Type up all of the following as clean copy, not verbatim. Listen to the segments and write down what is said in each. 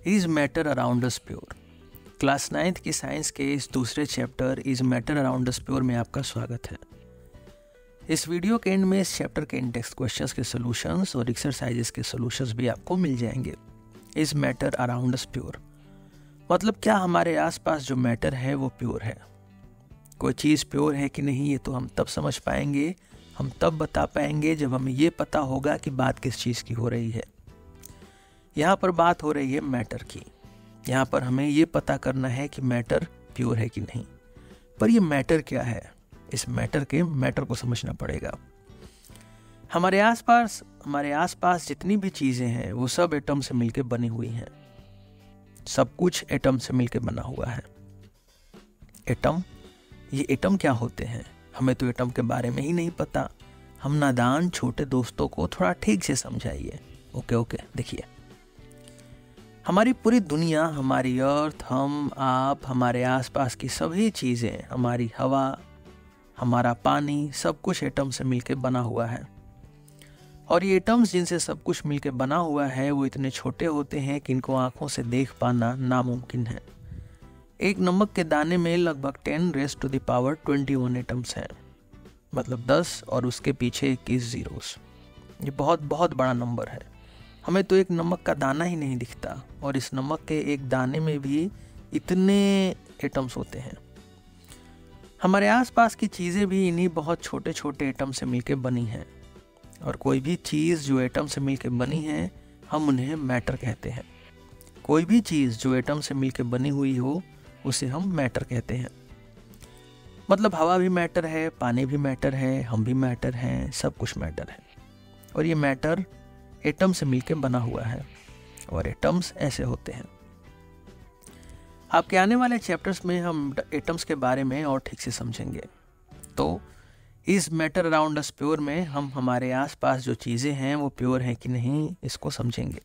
Is matter around us pure. Class 9th की science के इस दूसरे chapter is matter around us pure में आपका स्वागत है। इस वीडियो के एंड में इस चैप्टर के इंडेक्स क्वेश्चंस के सॉल्यूशंस और एक्सरसाइजेस के सॉल्यूशंस भी आपको मिल जाएंगे। Is matter around us pure मतलब क्या हमारे आसपास जो मैटर है वो प्योर है। कोई चीज़ प्योर है कि नहीं ये तो हम तब समझ पाएंगे, हम तब बता पाएंगे जब हमें ये पता होगा कि बात किस चीज़ की हो रही है। यहाँ पर बात हो रही है मैटर की। यहाँ पर हमें ये पता करना है कि मैटर प्योर है कि नहीं। पर ये मैटर क्या है, इस मैटर को समझना पड़ेगा। हमारे आसपास जितनी भी चीज़ें हैं वो सब एटम से मिलकर बनी हुई हैं। सब कुछ एटम से मिलकर बना हुआ है। ये एटम क्या होते हैं, हमें तो एटम के बारे में ही नहीं पता। हम नादान छोटे दोस्तों को थोड़ा ठीक से समझाइए। ओके देखिए, हमारी पूरी दुनिया, हमारी अर्थ, हम, आप, हमारे आसपास की सभी चीज़ें, हमारी हवा, हमारा पानी, सब कुछ एटम से मिलकर बना हुआ है। और ये एटम्स जिनसे सब कुछ मिलकर बना हुआ है वो इतने छोटे होते हैं कि इनको आंखों से देख पाना नामुमकिन है। एक नमक के दाने में लगभग 10⁻21 एटम्स हैं, मतलब 10 और उसके पीछे 21 जीरोस। ये बहुत बहुत बड़ा नंबर है। हमें तो एक नमक का दाना ही नहीं दिखता और इस नमक के एक दाने में भी इतने एटम्स होते हैं। हमारे आसपास की चीज़ें भी इन्हीं बहुत छोटे छोटे एटम से मिलकर बनी हैं। और कोई भी चीज़ जो एटम से मिलकर बनी है हम उन्हें मैटर कहते हैं। कोई भी चीज़ जो एटम से मिलकर बनी हुई हो उसे हम मैटर कहते हैं। मतलब हवा भी मैटर है, पानी भी मैटर है, हम भी मैटर हैं, सब कुछ मैटर है। और ये मैटर एटम से मिलकर बना हुआ है और एटम्स ऐसे होते हैं। आपके आने वाले चैप्टर्स में हम एटम्स के बारे में और ठीक से समझेंगे। तो इस मैटर अराउंड अस प्योर में हम हमारे आसपास जो चीज़ें हैं वो प्योर हैं कि नहीं इसको समझेंगे।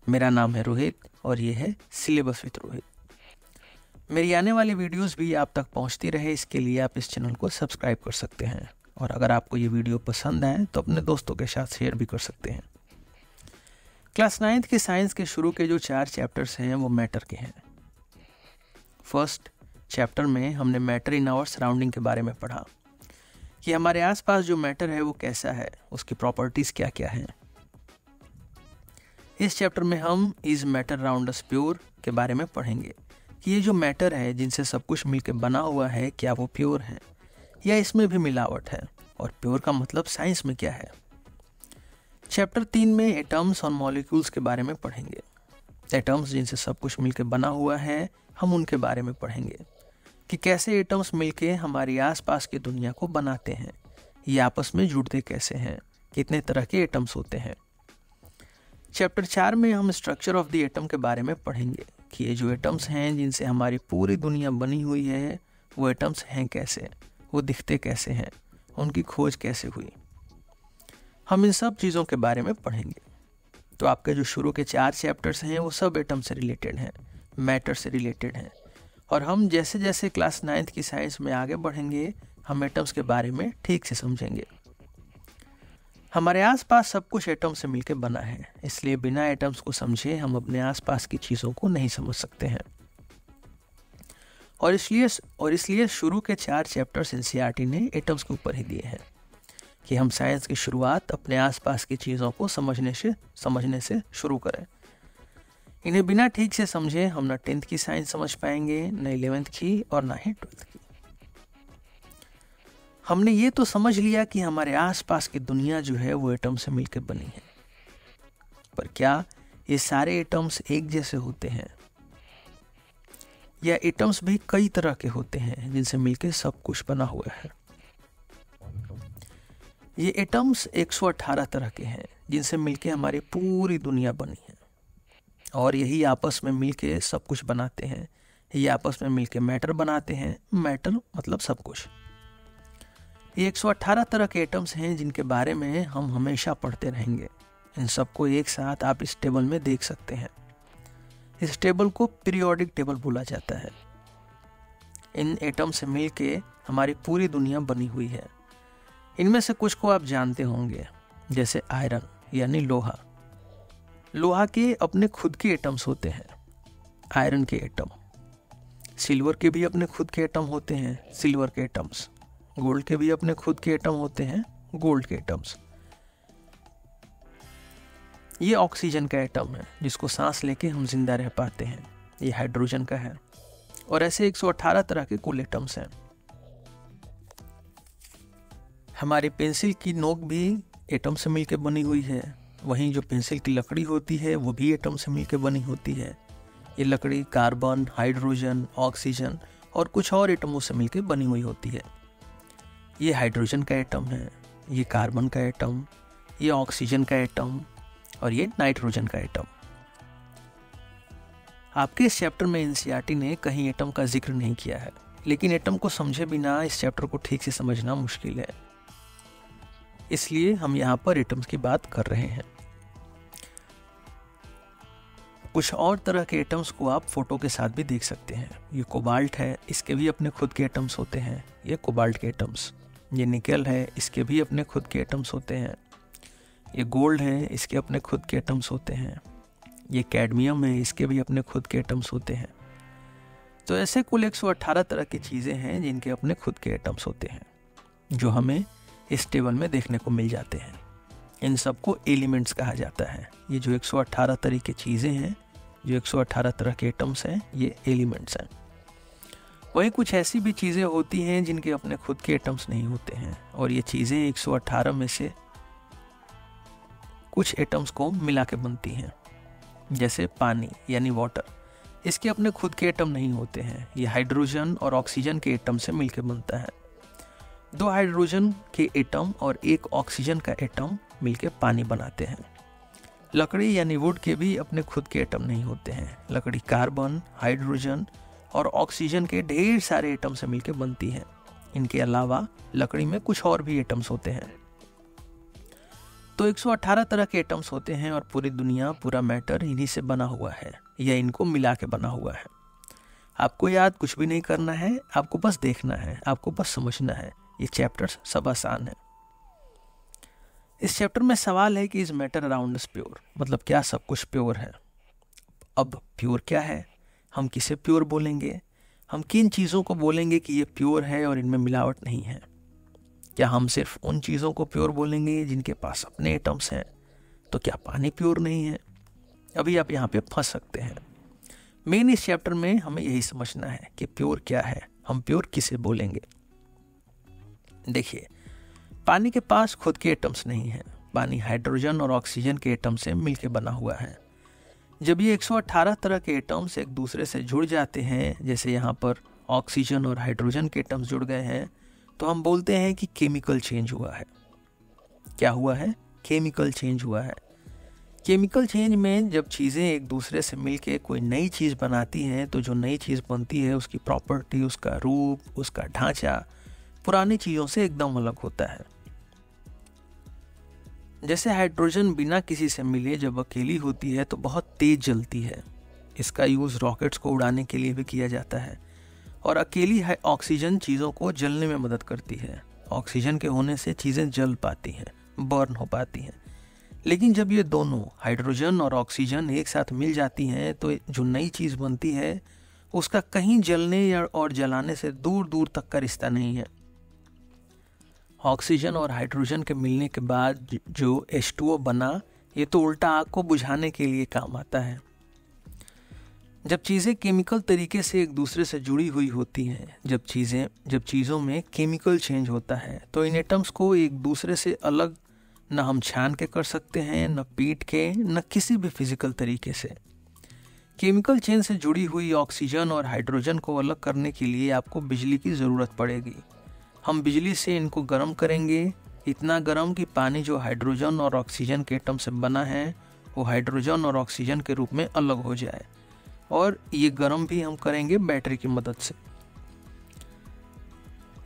मेरा नाम है रोहित और ये है सिलेबस विद रोहित। मेरी आने वाली वीडियोस भी आप तक पहुंचती रहे इसके लिए आप इस चैनल को सब्सक्राइब कर सकते हैं। और अगर आपको ये वीडियो पसंद आए तो अपने दोस्तों के साथ शेयर भी कर सकते हैं। क्लास 9th के साइंस के शुरू के जो 4 चैप्टर्स हैं वो मैटर के हैं। फर्स्ट चैप्टर में हमने मैटर इन आवर सराउंडिंग के बारे में पढ़ा कि हमारे आसपास जो मैटर है वो कैसा है, उसकी प्रॉपर्टीज क्या क्या हैं। इस चैप्टर में हम is matter around us pure के बारे में पढ़ेंगे कि ये जो मैटर है जिनसे सब कुछ मिलकर बना हुआ है क्या वो प्योर है या इसमें भी मिलावट है, और प्योर का मतलब साइंस में क्या है। चैप्टर 3 में एटम्स और मॉलिक्यूल्स के बारे में पढ़ेंगे। एटम्स जिनसे सब कुछ मिलकर बना हुआ है हम उनके बारे में पढ़ेंगे कि कैसे एटम्स मिलके हमारी आसपास की दुनिया को बनाते हैं, ये आपस में जुड़ते कैसे हैं, कितने तरह के एटम्स होते हैं। चैप्टर 4 में हम स्ट्रक्चर ऑफ द एटम के बारे में पढ़ेंगे कि ये जो एटम्स हैं जिनसे हमारी पूरी दुनिया बनी हुई है वो एटम्स हैं कैसे, वो दिखते कैसे हैं, उनकी खोज कैसे हुई। हम इन सब चीज़ों के बारे में पढ़ेंगे। तो आपके जो शुरू के 4 चैप्टर्स हैं वो सब एटम से रिलेटेड हैं, मैटर से रिलेटेड हैं। और हम जैसे जैसे क्लास 9th की साइंस में आगे बढ़ेंगे हम एटम्स के बारे में ठीक से समझेंगे। हमारे आसपास सब कुछ एटम से मिलकर बना है, इसलिए बिना एटम्स को समझे हम अपने आसपास की चीज़ों को नहीं समझ सकते हैं। और इसलिए शुरू के 4 चैप्टर्स एनसीईआरटी ने एटम्स के ऊपर ही दिए हैं कि हम साइंस की शुरुआत अपने आसपास की चीज़ों को समझने से शुरू करें। इन्हें बिना ठीक से समझे हम ना 10th की साइंस समझ पाएंगे, न 11th की और ना ही 12th की। हमने ये तो समझ लिया कि हमारे आसपास की दुनिया जो है वो एटम से मिलकर बनी है, पर क्या ये सारे एटम्स एक जैसे होते हैं या एटम्स भी कई तरह के होते हैं जिनसे मिलकर सब कुछ बना हुआ है। ये एटम्स 118 तरह के हैं जिनसे मिलकर हमारी पूरी दुनिया बनी है और यही आपस में मिलके सब कुछ बनाते हैं। ये आपस में मिलके मैटर बनाते हैं। मैटर मतलब सब कुछ। ये 118 तरह के एटम्स हैं जिनके बारे में हम हमेशा पढ़ते रहेंगे। इन सबको एक साथ आप इस टेबल में देख सकते हैं। इस टेबल को पीरियोडिक टेबल बोला जाता है। इन एटम से मिलके हमारी पूरी दुनिया बनी हुई है। इनमें से कुछ को आप जानते होंगे, जैसे आयरन यानी लोहा। लोहा के अपने खुद के एटम्स होते हैं आयरन के एटम। सिल्वर के भी अपने खुद के एटम होते हैं, सिल्वर के एटम्स। गोल्ड के भी अपने खुद के एटम होते हैं, गोल्ड के एटम्स। ये ऑक्सीजन का एटम है जिसको सांस लेके हम जिंदा रह पाते हैं, ये हाइड्रोजन का है। और ऐसे 118 तरह के कुल एटम्स हैं। हमारी पेंसिल की नोक भी एटम से मिलकर बनी हुई है, वहीं जो पेंसिल की लकड़ी होती है वो भी एटम से मिलकर बनी होती है। ये लकड़ी कार्बन, हाइड्रोजन, ऑक्सीजन और कुछ और एटमों से मिलकर बनी हुई होती है। ये हाइड्रोजन का एटम है, ये कार्बन का एटम, ये ऑक्सीजन का एटम और ये नाइट्रोजन का एटम। आपके इस चैप्टर में एनसीईआरटी ने कहीं एटम का जिक्र नहीं किया है, लेकिन एटम को समझे बिना इस चैप्टर को ठीक से समझना मुश्किल है, इसलिए हम यहाँ पर एटम्स की बात कर रहे हैं। कुछ और तरह के एटम्स को आप फोटो के साथ भी देख सकते हैं। ये कोबाल्ट है, इसके भी अपने खुद के एटम्स होते हैं, ये कोबाल्ट के एटम्स। ये निकेल है, इसके भी अपने खुद के एटम्स होते हैं। ये गोल्ड है, इसके अपने खुद के एटम्स होते हैं। ये कैडमियम है, इसके भी अपने खुद के एटम्स होते हैं। तो ऐसे कुल 118 तरह की चीज़ें हैं जिनके अपने खुद के एटम्स होते हैं, जो हमें इस टेबल में देखने को मिल जाते हैं। इन सबको एलिमेंट्स कहा जाता है। ये जो 118 तरह की चीज़ें हैं, जो 118 तरह के एटम्स हैं, ये एलिमेंट्स हैं। वहीं कुछ ऐसी भी चीज़ें होती हैं जिनके अपने खुद के एटम्स नहीं होते हैं, और ये चीज़ें 118 में से कुछ एटम्स को मिला के बनती हैं। जैसे पानी यानी वाटर, इसके अपने खुद के एटम नहीं होते हैं, ये हाइड्रोजन और ऑक्सीजन के एटम से मिलकर बनता है। 2 हाइड्रोजन के एटम और 1 ऑक्सीजन का एटम मिलकर पानी बनाते हैं। लकड़ी यानी वुड के भी अपने खुद के एटम नहीं होते हैं। लकड़ी कार्बन, हाइड्रोजन और ऑक्सीजन के ढेर सारे एटम से मिलकर बनती है। इनके अलावा लकड़ी में कुछ और भी एटम्स होते हैं। तो 118 तरह के एटम्स होते हैं और पूरी दुनिया, पूरा मैटर इन्हीं से बना हुआ है, या इनको मिला के बना हुआ है। आपको याद कुछ भी नहीं करना है, आपको बस देखना है, आपको बस समझना है। ये चैप्टर्स सब आसान है। इस चैप्टर में सवाल है कि is matter around us pure, मतलब क्या सब कुछ प्योर है। अब प्योर क्या है, हम किसे प्योर बोलेंगे, हम किन चीज़ों को बोलेंगे कि ये प्योर है और इनमें मिलावट नहीं है। क्या हम सिर्फ उन चीज़ों को प्योर बोलेंगे जिनके पास अपने एटम्स हैं? तो क्या पानी प्योर नहीं है? अभी आप यहाँ पे फंस सकते हैं। मेन इस चैप्टर में हमें यही समझना है कि प्योर क्या है, हम प्योर किसे बोलेंगे। देखिए, पानी के पास खुद के एटम्स नहीं हैं। पानी हाइड्रोजन और ऑक्सीजन के एटम से मिलकर बना हुआ है। जब ये 118 तरह के एटम्स एक दूसरे से जुड़ जाते हैं, जैसे यहाँ पर ऑक्सीजन और हाइड्रोजन के एटम्स जुड़ गए हैं, तो हम बोलते हैं कि केमिकल चेंज हुआ है। क्या हुआ है? केमिकल चेंज हुआ है। केमिकल चेंज में जब चीज़ें एक दूसरे से मिलके कोई नई चीज़ बनाती हैं, तो जो नई चीज़ बनती है उसकी प्रॉपर्टी, उसका रूप, उसका ढांचा पुरानी चीज़ों से एकदम अलग होता है। जैसे हाइड्रोजन बिना किसी से मिले जब अकेली होती है तो बहुत तेज जलती है। इसका यूज़ रॉकेट्स को उड़ाने के लिए भी किया जाता है। और अकेली ऑक्सीजन चीज़ों को जलने में मदद करती है। ऑक्सीजन के होने से चीज़ें जल पाती हैं, बर्न हो पाती हैं। लेकिन जब ये दोनों हाइड्रोजन और ऑक्सीजन एक साथ मिल जाती हैं, तो जो नई चीज़ बनती है उसका कहीं जलने या और जलाने से दूर दूर तक का रिश्ता नहीं है। ऑक्सीजन और हाइड्रोजन के मिलने के बाद जो H2O बना, ये तो उल्टा आग को बुझाने के लिए काम आता है। जब चीज़ें केमिकल तरीके से एक दूसरे से जुड़ी हुई होती हैं, जब चीज़ों में केमिकल चेंज होता है, तो इन एटम्स को एक दूसरे से अलग न हम छान के कर सकते हैं, न पीट के, न किसी भी फिजिकल तरीके से। केमिकल चेंज से जुड़ी हुई ऑक्सीजन और हाइड्रोजन को अलग करने के लिए आपको बिजली की ज़रूरत पड़ेगी। हम बिजली से इनको गर्म करेंगे, इतना गर्म कि पानी जो हाइड्रोजन और ऑक्सीजन के एटम से बना है वो हाइड्रोजन और ऑक्सीजन के रूप में अलग हो जाए। और ये गर्म भी हम करेंगे बैटरी की मदद से।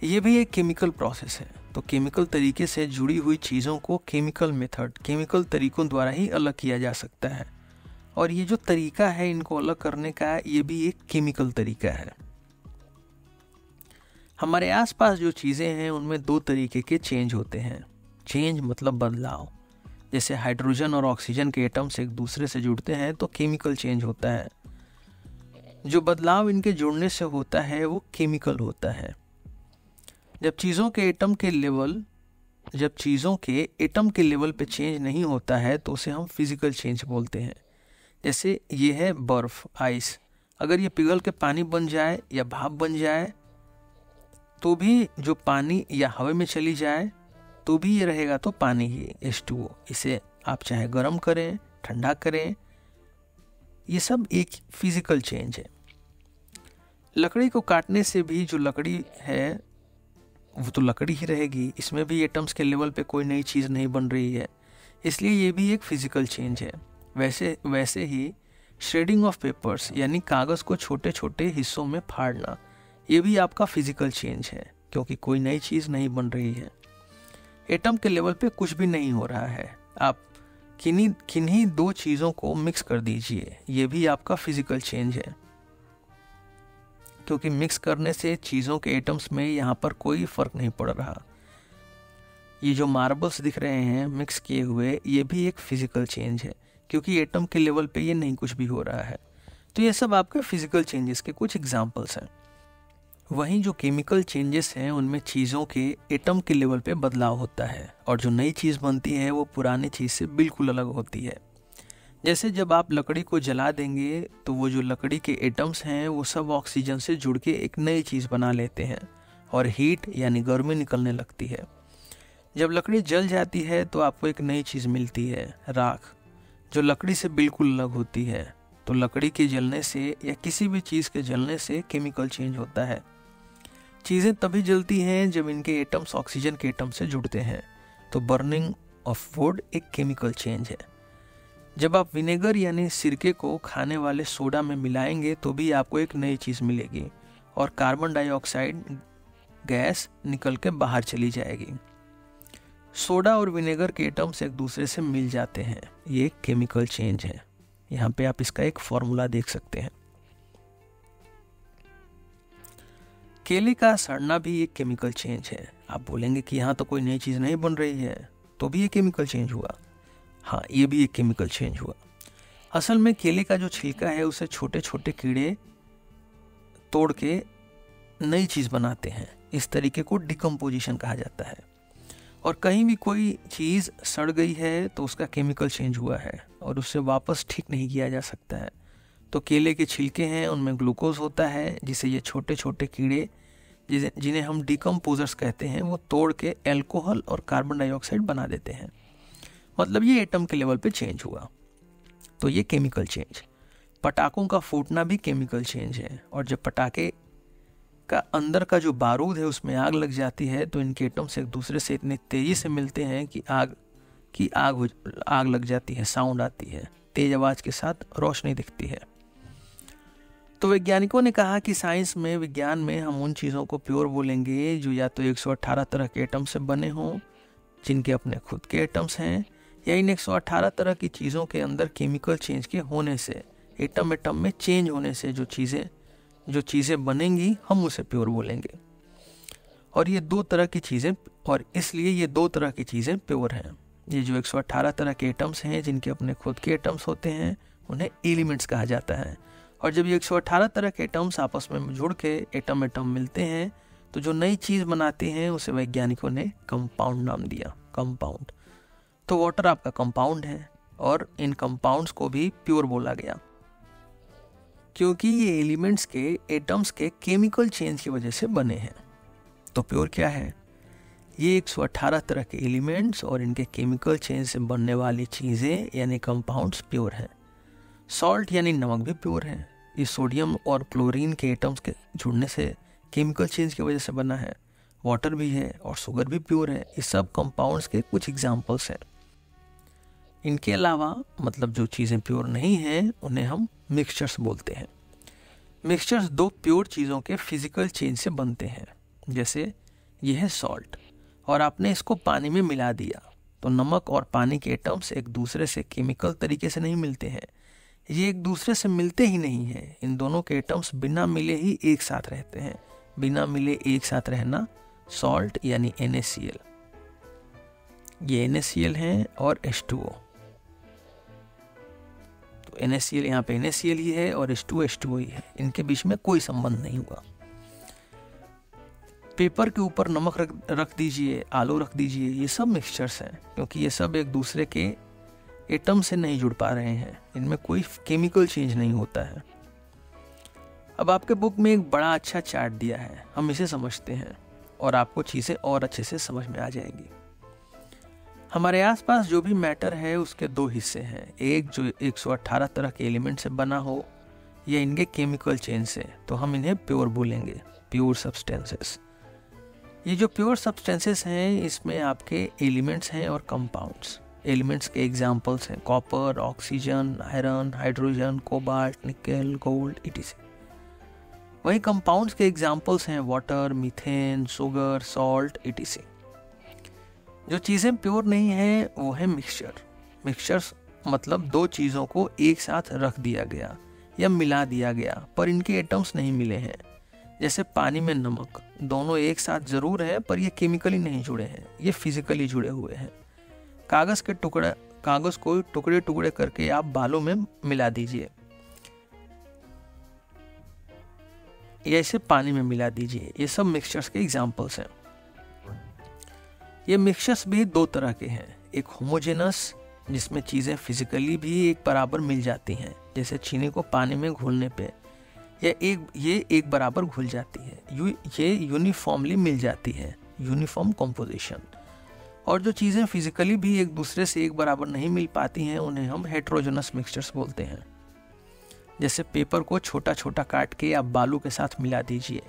ये भी एक केमिकल प्रोसेस है। तो केमिकल तरीके से जुड़ी हुई चीज़ों को केमिकल तरीकों द्वारा ही अलग किया जा सकता है। और ये जो तरीका है इनको अलग करने का, ये भी एक केमिकल तरीका है। हमारे आसपास जो चीज़ें हैं उनमें 2 तरीके के चेंज होते हैं। चेंज मतलब बदलाव। जैसे हाइड्रोजन और ऑक्सीजन के एटम्स एक दूसरे से जुड़ते हैं तो केमिकल चेंज होता है। जो बदलाव इनके जुड़ने से होता है वो केमिकल होता है। जब चीज़ों के एटम के लेवल पे चेंज नहीं होता है तो उसे हम फिजिकल चेंज बोलते हैं। जैसे ये है बर्फ, आइस, अगर ये पिघल के पानी बन जाए या भाप बन जाए तो भी जो पानी या हवा में चली जाए तो भी ये रहेगा तो पानी ही, H2O। इसे आप चाहे गर्म करें, ठंडा करें, ये सब एक फिजिकल चेंज है। लकड़ी को काटने से भी जो लकड़ी है वो तो लकड़ी ही रहेगी, इसमें भी एटम्स के लेवल पे कोई नई चीज़ नहीं बन रही है, इसलिए ये भी एक फिजिकल चेंज है। वैसे ही श्रेडिंग ऑफ पेपर्स यानी कागज़ को छोटे छोटे हिस्सों में फाड़ना, ये भी आपका फिजिकल चेंज है, क्योंकि कोई नई चीज़ नहीं बन रही है। एटम के लेवल पे कुछ भी नहीं हो रहा है, आप किन्हीं दो चीज़ों को मिक्स कर दीजिए, ये भी आपका फिजिकल चेंज है, क्योंकि मिक्स करने से चीज़ों के एटम्स में यहाँ पर कोई फर्क नहीं पड़ रहा। ये जो मार्बल्स दिख रहे हैं मिक्स किए हुए, ये भी एक फिजिकल चेंज है, क्योंकि एटम के लेवल पे ये नहीं कुछ भी हो रहा है। तो ये सब आपके फिजिकल चेंजेस के कुछ एग्जांपल्स हैं। वहीं जो केमिकल चेंजेस हैं उनमें चीज़ों के एटम के लेवल पे बदलाव होता है, और जो नई चीज़ बनती है वो पुरानी चीज़ से बिल्कुल अलग होती है। जैसे जब आप लकड़ी को जला देंगे तो वो जो लकड़ी के एटम्स हैं वो सब ऑक्सीजन से जुड़ के एक नई चीज़ बना लेते हैं और हीट यानी गर्मी निकलने लगती है। जब लकड़ी जल जाती है तो आपको एक नई चीज़ मिलती है, राख, जो लकड़ी से बिल्कुल अलग होती है। तो लकड़ी के जलने से या किसी भी चीज़ के जलने से केमिकल चेंज होता है। चीज़ें तभी जलती हैं जब इनके एटम्स ऑक्सीजन के एटम से जुड़ते हैं, तो बर्निंग ऑफ वुड एक केमिकल चेंज है। जब आप विनेगर यानी सिरके को खाने वाले सोडा में मिलाएंगे तो भी आपको एक नई चीज़ मिलेगी और कार्बन डाइऑक्साइड गैस निकल के बाहर चली जाएगी। सोडा और विनेगर के एटम्स एक दूसरे से मिल जाते हैं, ये एक केमिकल चेंज है। यहाँ पे आप इसका एक फॉर्मूला देख सकते हैं। केले का सड़ना भी एक केमिकल चेंज है। आप बोलेंगे कि यहाँ तो कोई नई चीज़ नहीं बन रही है, तो भी ये केमिकल चेंज हुआ। हाँ, ये भी एक केमिकल चेंज हुआ। असल में केले का जो छिलका है उसे छोटे छोटे कीड़े तोड़ के नई चीज़ बनाते हैं। इस तरीके को डिकम्पोजिशन कहा जाता है। और कहीं भी कोई चीज़ सड़ गई है तो उसका केमिकल चेंज हुआ है और उससे वापस ठीक नहीं किया जा सकता है। तो केले के छिलके हैं उनमें ग्लूकोज होता है, जिसे ये छोटे छोटे कीड़े जिन्हें हम डिकम्पोजर्स कहते हैं वो तोड़ के एल्कोहल और कार्बन डाइऑक्साइड बना देते हैं। मतलब ये एटम के लेवल पे चेंज हुआ, तो ये केमिकल चेंज। पटाखों का फूटना भी केमिकल चेंज है, और जब पटाखे का अंदर का जो बारूद है उसमें आग लग जाती है तो इनके एटम्स एक दूसरे से इतनी तेजी से मिलते हैं कि आग लग जाती है, साउंड आती है, तेज आवाज के साथ रोशनी दिखती है। तो वैज्ञानिकों ने कहा कि साइंस में, विज्ञान में हम उन चीज़ों को प्योर बोलेंगे जो या तो 118 तरह के एटम से बने हों, जिनके अपने खुद के एटम्स हैं, या इन 118 तरह की चीज़ों के अंदर केमिकल चेंज के होने से, एटम में चेंज होने से जो चीज़ें बनेंगी हम उसे प्योर बोलेंगे। और ये दो तरह की चीज़ें, और इसलिए ये दो तरह की चीज़ें प्योर हैं। ये जो 118 तरह के एटम्स हैं जिनके अपने खुद के एटम्स होते हैं उन्हें एलिमेंट्स कहा जाता है। और जब ये 118 तरह के एटम्स आपस में जुड़ के एटम मिलते हैं तो जो नई चीज़ बनाते हैं उसे वैज्ञानिकों ने कंपाउंड नाम दिया, कंपाउंड। तो वाटर आपका कंपाउंड है और इन कंपाउंड्स को भी प्योर बोला गया क्योंकि ये एलिमेंट्स के एटम्स के केमिकल चेंज की वजह से बने हैं। तो प्योर क्या है? ये 118 तरह के एलिमेंट्स और इनके केमिकल चेंज से बनने वाली चीज़ें यानी कंपाउंड्स प्योर हैं। सॉल्ट यानी नमक भी प्योर है। ये सोडियम और क्लोरीन के एटम्स के जुड़ने से केमिकल चेंज की वजह से बना है। वाटर भी है और शुगर भी प्योर है। ये सब कंपाउंड्स के कुछ एग्जाम्पल्स हैं। इनके अलावा मतलब जो चीज़ें प्योर नहीं हैं उन्हें हम मिक्सचर्स बोलते हैं। मिक्सचर्स दो प्योर चीज़ों के फिजिकल चेंज से बनते हैं। जैसे ये है सॉल्ट और आपने इसको पानी में मिला दिया तो नमक और पानी के एटम्स एक दूसरे से केमिकल तरीके से नहीं मिलते हैं, ये एक दूसरे से मिलते ही नहीं हैं। इन दोनों के एटम्स बिना मिले ही एक साथ रहते हैं। बिना मिले एक साथ रहना सॉल्ट यानी NaCl। ये NaCl है और H2O। तो तो NaCl यहाँ पे NaCl ही है और H2O ही है, इनके बीच में कोई संबंध नहीं हुआ। पेपर के ऊपर नमक रख दीजिए, आलू रख दीजिए, ये सब मिक्सचर्स हैं, क्योंकि ये सब एक दूसरे के एटम से नहीं जुड़ पा रहे हैं, इनमें कोई केमिकल चेंज नहीं होता है। अब आपके बुक में एक बड़ा अच्छा चार्ट दिया है, हम इसे समझते हैं और आपको चीज़ें और अच्छे से समझ में आ जाएंगी। हमारे आसपास जो भी मैटर है उसके दो हिस्से हैं, एक जो 118 तरह के एलिमेंट से बना हो या इनके केमिकल चेंज से, तो हम इन्हें प्योर बोलेंगे, प्योर सब्सटेंसेस। ये जो प्योर सब्सटेंसेस हैं इसमें आपके एलिमेंट्स हैं और कंपाउंड्स। एलिमेंट्स के एग्जांपल्स हैं copper, oxygen, iron, hydrogen, cobalt, nickel, gold etc। वही कंपाउंड्स के एग्जांपल्स हैं water, methane, sugar, salt etc। जो चीज़ें प्योर नहीं है वो है मिक्सचर। मिक्सचर्स मतलब दो चीज़ों को एक साथ रख दिया गया या मिला दिया गया पर इनके एटम्स नहीं मिले हैं। जैसे पानी में नमक, दोनों एक साथ जरूर है पर ये केमिकली नहीं जुड़े हैं, ये फिजिकली जुड़े हुए हैं। कागज़ को टुकड़े टुकड़े करके आप बालों में मिला दीजिए या इसे पानी में मिला दीजिए, ये सब मिक्सचर्स के एग्जांपल्स हैं। ये मिक्सचर्स भी दो तरह के हैं, एक होमोजेनस जिसमें चीज़ें फिजिकली भी एक बराबर मिल जाती हैं, जैसे चीनी को पानी में घोलने पे ये एक बराबर घुल जाती है, ये यूनिफॉर्मली मिल जाती है, यूनिफॉर्म कंपोजिशन। और जो चीज़ें फिजिकली भी एक दूसरे से एक बराबर नहीं मिल पाती हैं उन्हें हम हेट्रोजेनस मिक्सचर्स बोलते हैं। जैसे पेपर को छोटा छोटा काट के आप बालू के साथ मिला दीजिए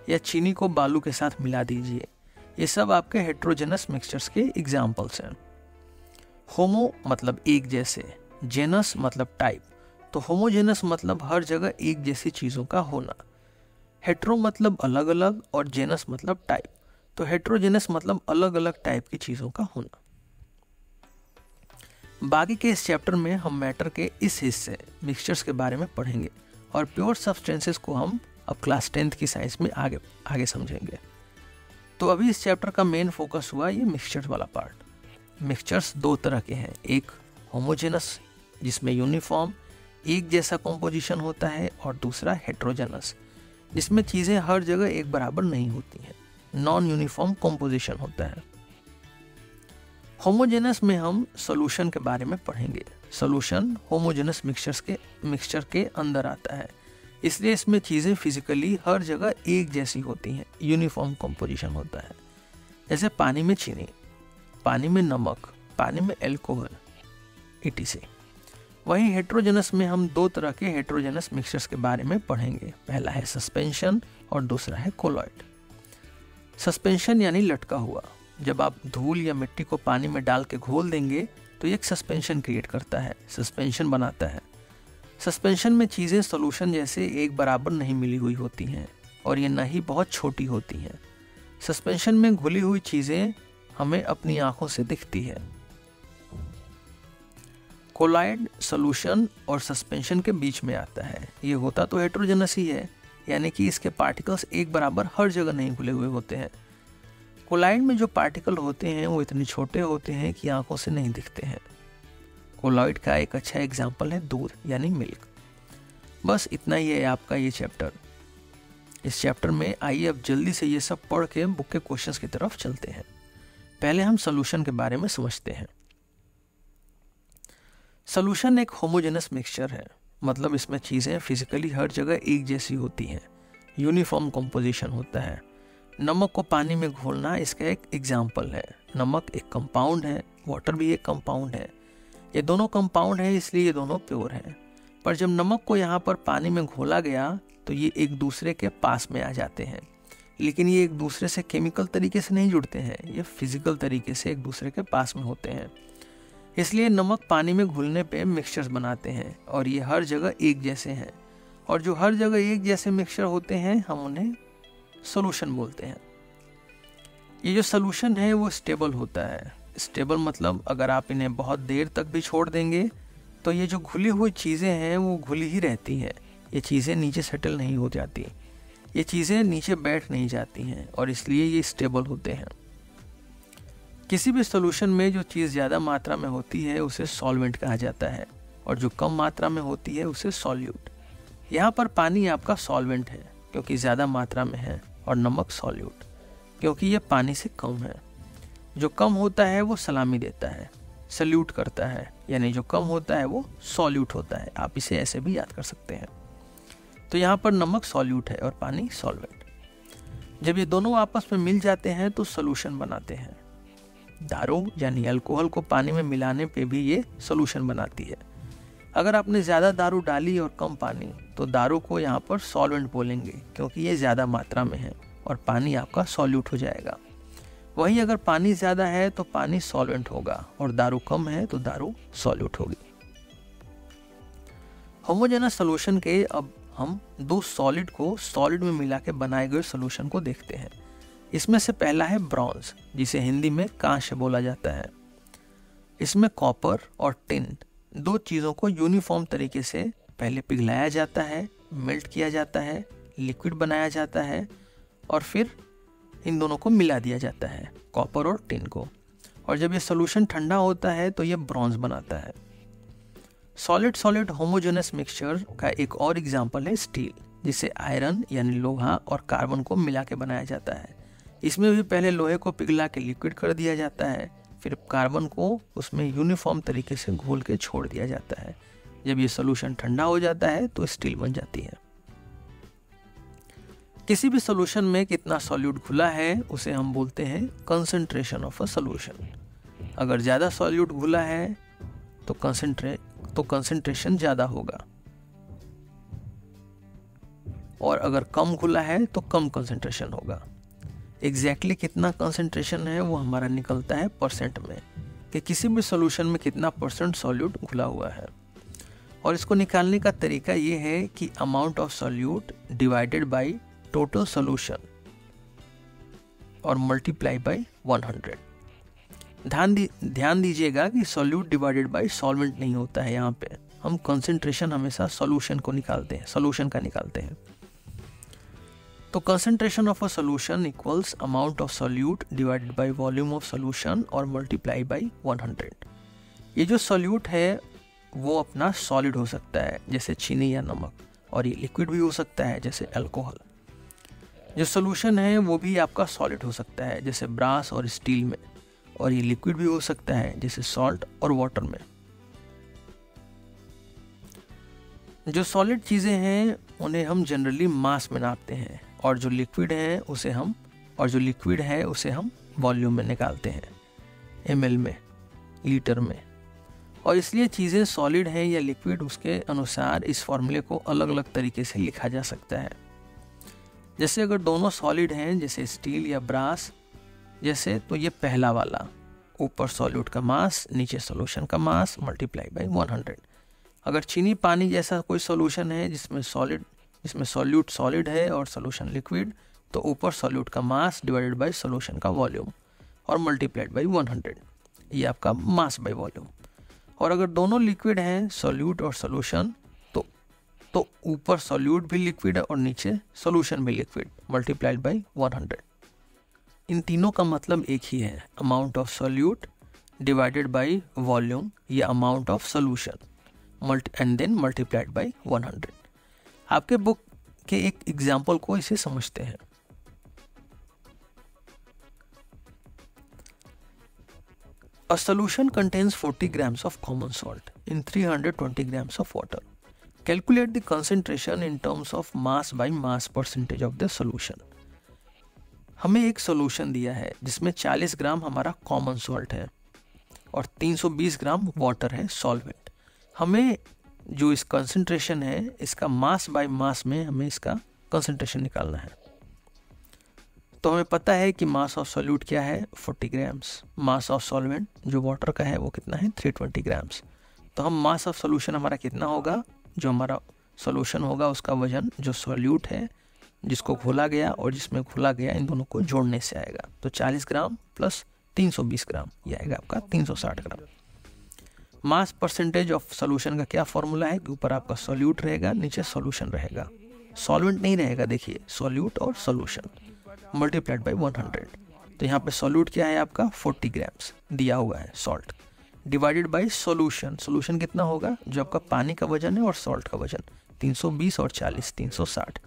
या चीनी को बालू के साथ मिला दीजिए, ये सब आपके हेट्रोजेनस मिक्सचर्स के एग्जाम्पल्स हैं। होमो मतलब एक जैसे, जेनस मतलब टाइप, तो होमोजेनस मतलब हर जगह एक जैसी चीज़ों का होना। हेट्रो मतलब अलग अलग और जेनस मतलब टाइप, तो हेट्रोजेनस मतलब अलग अलग टाइप की चीज़ों का होना। बाकी के इस चैप्टर में हम मैटर के इस हिस्से मिक्सचर्स के बारे में पढ़ेंगे और प्योर सब्सटेंसेस को हम अब क्लास 10th की साइंस में आगे समझेंगे। तो अभी इस चैप्टर का मेन फोकस हुआ ये मिक्सचर्स वाला पार्ट। मिक्सचर्स दो तरह के हैं, एक होमोजेनस जिसमें यूनिफॉर्म एक जैसा कॉम्पोजिशन होता है और दूसरा हेट्रोजेनस जिसमें चीज़ें हर जगह एक बराबर नहीं होती हैं, नॉन यूनिफॉर्म कॉम्पोजिशन होता है। होमोजेनस में हम सॉल्यूशन के बारे में पढ़ेंगे। सॉल्यूशन होमोजेनस मिक्सचर के अंदर आता है, इसलिए इसमें चीज़ें फिजिकली हर जगह एक जैसी होती हैं, यूनिफॉर्म कॉम्पोजिशन होता है। जैसे पानी में चीनी, पानी में नमक, पानी में एल्कोहल etc। वहीं हेट्रोजेनस में हम दो तरह के हेट्रोजेनस मिक्सचर्स के बारे में पढ़ेंगे, पहला है सस्पेंशन और दूसरा है कोलॉइड। सस्पेंशन यानी लटका हुआ, जब आप धूल या मिट्टी को पानी में डाल के घोल देंगे तो ये एक सस्पेंशन क्रिएट करता है, सस्पेंशन बनाता है। सस्पेंशन में चीज़ें सॉल्यूशन जैसे एक बराबर नहीं मिली हुई होती हैं और ये न ही बहुत छोटी होती हैं। सस्पेंशन में घुली हुई चीज़ें हमें अपनी आंखों से दिखती है। कोलॉइड सॉल्यूशन और सस्पेंशन के बीच में आता है। ये होता तो हेट्रोजेनस ही है, यानी कि इसके पार्टिकल्स एक बराबर हर जगह नहीं घुले हुए होते हैं। कोलॉइड में जो पार्टिकल होते हैं वो इतने छोटे होते हैं कि आंखों से नहीं दिखते हैं। कोलॉइड का एक अच्छा एग्जाम्पल है दूध यानी मिल्क। बस इतना ही है आपका ये चैप्टर। इस चैप्टर में आइए अब जल्दी से ये सब पढ़ के बुक के क्वेश्चंस की तरफ चलते हैं। पहले हम सॉल्यूशन के बारे में समझते हैं। सॉल्यूशन एक होमोजेनस मिक्सचर है, मतलब इसमें चीज़ें फिजिकली हर जगह एक जैसी होती हैं, यूनिफॉर्म कंपोजिशन होता है। नमक को पानी में घोलना इसका एक एग्जाम्पल है। नमक एक कंपाउंड है, वाटर भी एक कंपाउंड है। ये दोनों कंपाउंड है इसलिए ये दोनों प्योर हैं। पर जब नमक को यहाँ पर पानी में घोला गया तो ये एक दूसरे के पास में आ जाते हैं, लेकिन ये एक दूसरे से केमिकल तरीके से नहीं जुड़ते हैं, ये फिजिकल तरीके से एक दूसरे के पास में होते हैं। इसलिए नमक पानी में घुलने पे मिक्सचर्स बनाते हैं और ये हर जगह एक जैसे हैं। और जो हर जगह एक जैसे मिक्सचर होते हैं हम उन्हें सॉल्यूशन बोलते हैं। ये जो सॉल्यूशन है वो स्टेबल होता है। स्टेबल मतलब अगर आप इन्हें बहुत देर तक भी छोड़ देंगे तो ये जो घुली हुई चीज़ें हैं वो घुली ही रहती हैं, ये चीज़ें नीचे सेटल नहीं हो जाती, ये चीज़ें नीचे बैठ नहीं जाती हैं और इसलिए ये स्टेबल होते हैं। किसी भी सॉल्यूशन में जो चीज़ ज़्यादा मात्रा में होती है उसे सॉल्वेंट कहा जाता है और जो कम मात्रा में होती है उसे सॉल्यूट। यहाँ पर पानी आपका सॉल्वेंट है क्योंकि ज़्यादा मात्रा में है, और नमक सॉल्यूट क्योंकि ये पानी से कम है। जो कम होता है वो सलामी देता है, सल्यूट करता है, यानी जो कम होता है वो सॉल्यूट होता है। आप इसे ऐसे भी याद कर सकते हैं। तो यहाँ पर नमक सॉल्यूट है और पानी सॉल्वेंट। जब ये दोनों आपस में मिल जाते हैं तो सॉल्यूशन बनाते हैं। दारू यानी अल्कोहल को पानी में मिलाने पे भी ये सॉल्यूशन बनाती है। अगर आपने ज़्यादा दारू डाली और कम पानी, तो दारू को यहाँ पर सॉल्वेंट बोलेंगे क्योंकि ये ज़्यादा मात्रा में है और पानी आपका सॉल्यूट हो जाएगा। वहीं अगर पानी ज़्यादा है तो पानी सॉल्वेंट होगा और दारू कम है तो दारू सॉल्यूट होगी। होमोजेनस सॉल्यूशन के अब हम दो सॉलिड को सॉलिड में मिला के बनाए गए सॉल्यूशन को देखते हैं। इसमें से पहला है ब्रॉन्ज, जिसे हिंदी में कांस्य बोला जाता है। इसमें कॉपर और टिन दो चीज़ों को यूनिफॉर्म तरीके से पहले पिघलाया जाता है, मेल्ट किया जाता है, लिक्विड बनाया जाता है और फिर इन दोनों को मिला दिया जाता है, कॉपर और टिन को। और जब ये सॉल्यूशन ठंडा होता है तो ये ब्रॉन्ज बनाता है। सॉलिड सॉलिड होमोजेनस मिक्सचर का एक और एग्जांपल है स्टील, जिसे आयरन यानी लोहा और कार्बन को मिला के बनाया जाता है। इसमें भी पहले लोहे को पिघला के लिक्विड कर दिया जाता है, फिर कार्बन को उसमें यूनिफॉर्म तरीके से घोल के छोड़ दिया जाता है। जब ये सॉल्यूशन ठंडा हो जाता है तो स्टील बन जाती है। किसी भी सॉल्यूशन में कितना सॉल्यूट घुला है उसे हम बोलते हैं कंसंट्रेशन ऑफ अ सॉल्यूशन। अगर ज़्यादा सॉल्यूट घुला है तो कंसंट्रेशन ज़्यादा होगा, और अगर कम घुला है तो कम कंसंट्रेशन होगा। एग्जैक्टली कितना कंसंट्रेशन है वो हमारा निकलता है परसेंट में, कि किसी भी सॉल्यूशन में कितना परसेंट सॉल्यूट घुला हुआ है। और इसको निकालने का तरीका ये है कि amount of solute divided by total solution और मल्टीप्लाई बाय 100। ध्यान दीजिएगा कि सॉल्यूट डिवाइडेड बाय सॉल्वेंट नहीं होता है। यहाँ पे हम कंसंट्रेशन हमेशा सॉल्यूशन को निकालते हैं, सॉल्यूशन का निकालते हैं। तो concentration of a solution equals amount of solute divided by volume of solution और मल्टीप्लाई बाय 100। ये जो सॉल्यूट है वो अपना सॉलिड हो सकता है जैसे चीनी या नमक, और ये लिक्विड भी हो सकता है जैसे अल्कोहल। जो सॉल्यूशन है वो भी आपका सॉलिड हो सकता है जैसे ब्रास और स्टील में, और ये लिक्विड भी हो सकता है जैसे सॉल्ट और वाटर में। जो सॉलिड चीज़ें हैं उन्हें हम जनरली मास में नापते हैं, और जो लिक्विड है उसे हम वॉल्यूम में निकालते हैं, ml में, लीटर में। और इसलिए चीज़ें सॉलिड है या लिक्विड उसके अनुसार इस फॉर्मूले को अलग अलग तरीके से लिखा जा सकता है। जैसे अगर दोनों सॉलिड हैं जैसे स्टील या ब्रास जैसे, तो ये पहला वाला, ऊपर सॉल्यूट का मास नीचे सॉल्यूशन का मास मल्टीप्लाई बाय 100। अगर चीनी पानी जैसा कोई सॉल्यूशन है जिसमें सॉल्यूट सॉलिड है और सॉल्यूशन लिक्विड, तो ऊपर सॉल्यूट का मास डिवाइडेड बाय सॉल्यूशन का वॉल्यूम और मल्टीप्लाइड बाय 100, ये आपका मास बाय वॉल्यूम। और अगर दोनों लिक्विड हैं, सॉल्यूट और सॉल्यूशन, तो ऊपर सॉल्यूट भी लिक्विड है और नीचे सॉल्यूशन भी लिक्विड, मल्टीप्लाइड बाय 100। इन तीनों का मतलब एक ही है, amount of solute divided by volume या amount of solution and then multiplied by 100। आपके बुक के एक एग्जाम्पल को इसे समझते हैं। A solution contains 40 grams of common salt in 320 grams of water. Calculate the concentration in terms of mass by mass percentage of the solution. हमें एक solution दिया है जिसमें 40 ग्राम हमारा कॉमन सॉल्ट है और 320 ग्राम वाटर है सॉल्वेंट। हमें जो इस कंसंट्रेशन है इसका मास बाय मास में हमें इसका कंसंट्रेशन निकालना है। तो हमें पता है कि मास ऑफ सॉल्यूट क्या है 40 ग्राम्स, मास ऑफ सॉल्वेंट जो वाटर का है वो कितना है 320 ग्राम्स। तो हम मास ऑफ सॉल्यूशन हमारा कितना होगा, जो हमारा सॉल्यूशन होगा उसका वजन जो सॉल्यूट है जिसको घोला गया और जिसमें घोला गया इन दोनों को जोड़ने से आएगा। तो 40 ग्राम प्लस 320 ग्राम ये आएगा आपका 360 ग्राम। मास परसेंटेज ऑफ सॉल्यूशन का क्या फॉर्मूला है कि ऊपर आपका सॉल्यूट रहेगा, नीचे सॉल्यूशन रहेगा, सॉल्वेंट नहीं रहेगा। देखिए सॉल्यूट और सॉल्यूशन मल्टीप्लाइड बाय 100। तो यहाँ पे सॉल्यूट क्या है आपका 40 ग्राम्स दिया हुआ है salt, divided by solution. Solution कितना होगा, जो आपका पानी का वजन है और सॉल्ट का वजन 320 और 40 360,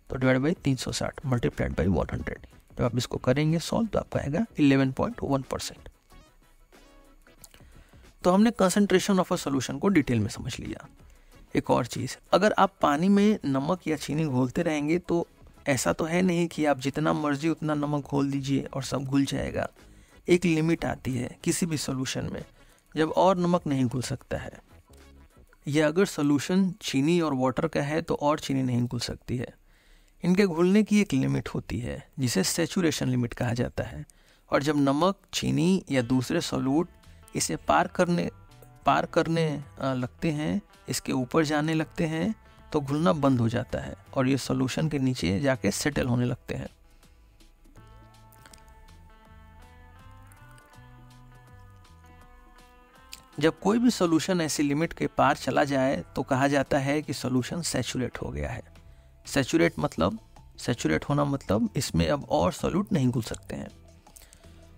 तो डिवाइड बाई 360 मल्टीप्लाइड बाई 100। जब आप इसको करेंगे सॉल्व तो आपका आएगा 11.1%। तो हमने कंसंट्रेशन ऑफ अ सॉल्यूशन को डिटेल में समझ लिया। एक और चीज़, अगर आप पानी में नमक या चीनी घोलते रहेंगे तो ऐसा तो है नहीं कि आप जितना मर्जी उतना नमक घोल दीजिए और सब घुल जाएगा। एक लिमिट आती है किसी भी सॉल्यूशन में जब और नमक नहीं घुल सकता है, या अगर सॉल्यूशन चीनी और वाटर का है तो और चीनी नहीं घुल सकती है। इनके घुलने की एक लिमिट होती है जिसे सैचुरेशन लिमिट कहा जाता है, और जब नमक, चीनी या दूसरे सॉल्यूट इसे पार करने लगते हैं, इसके ऊपर जाने लगते हैं, तो घुलना बंद हो जाता है और ये सॉल्यूशन के नीचे जाके सेटल होने लगते हैं। जब कोई भी सॉल्यूशन ऐसी लिमिट के पार चला जाए तो कहा जाता है कि सॉल्यूशन सैचुरेट हो गया है। सैचुरेट होना मतलब इसमें अब और सॉल्यूट नहीं घुल सकते हैं।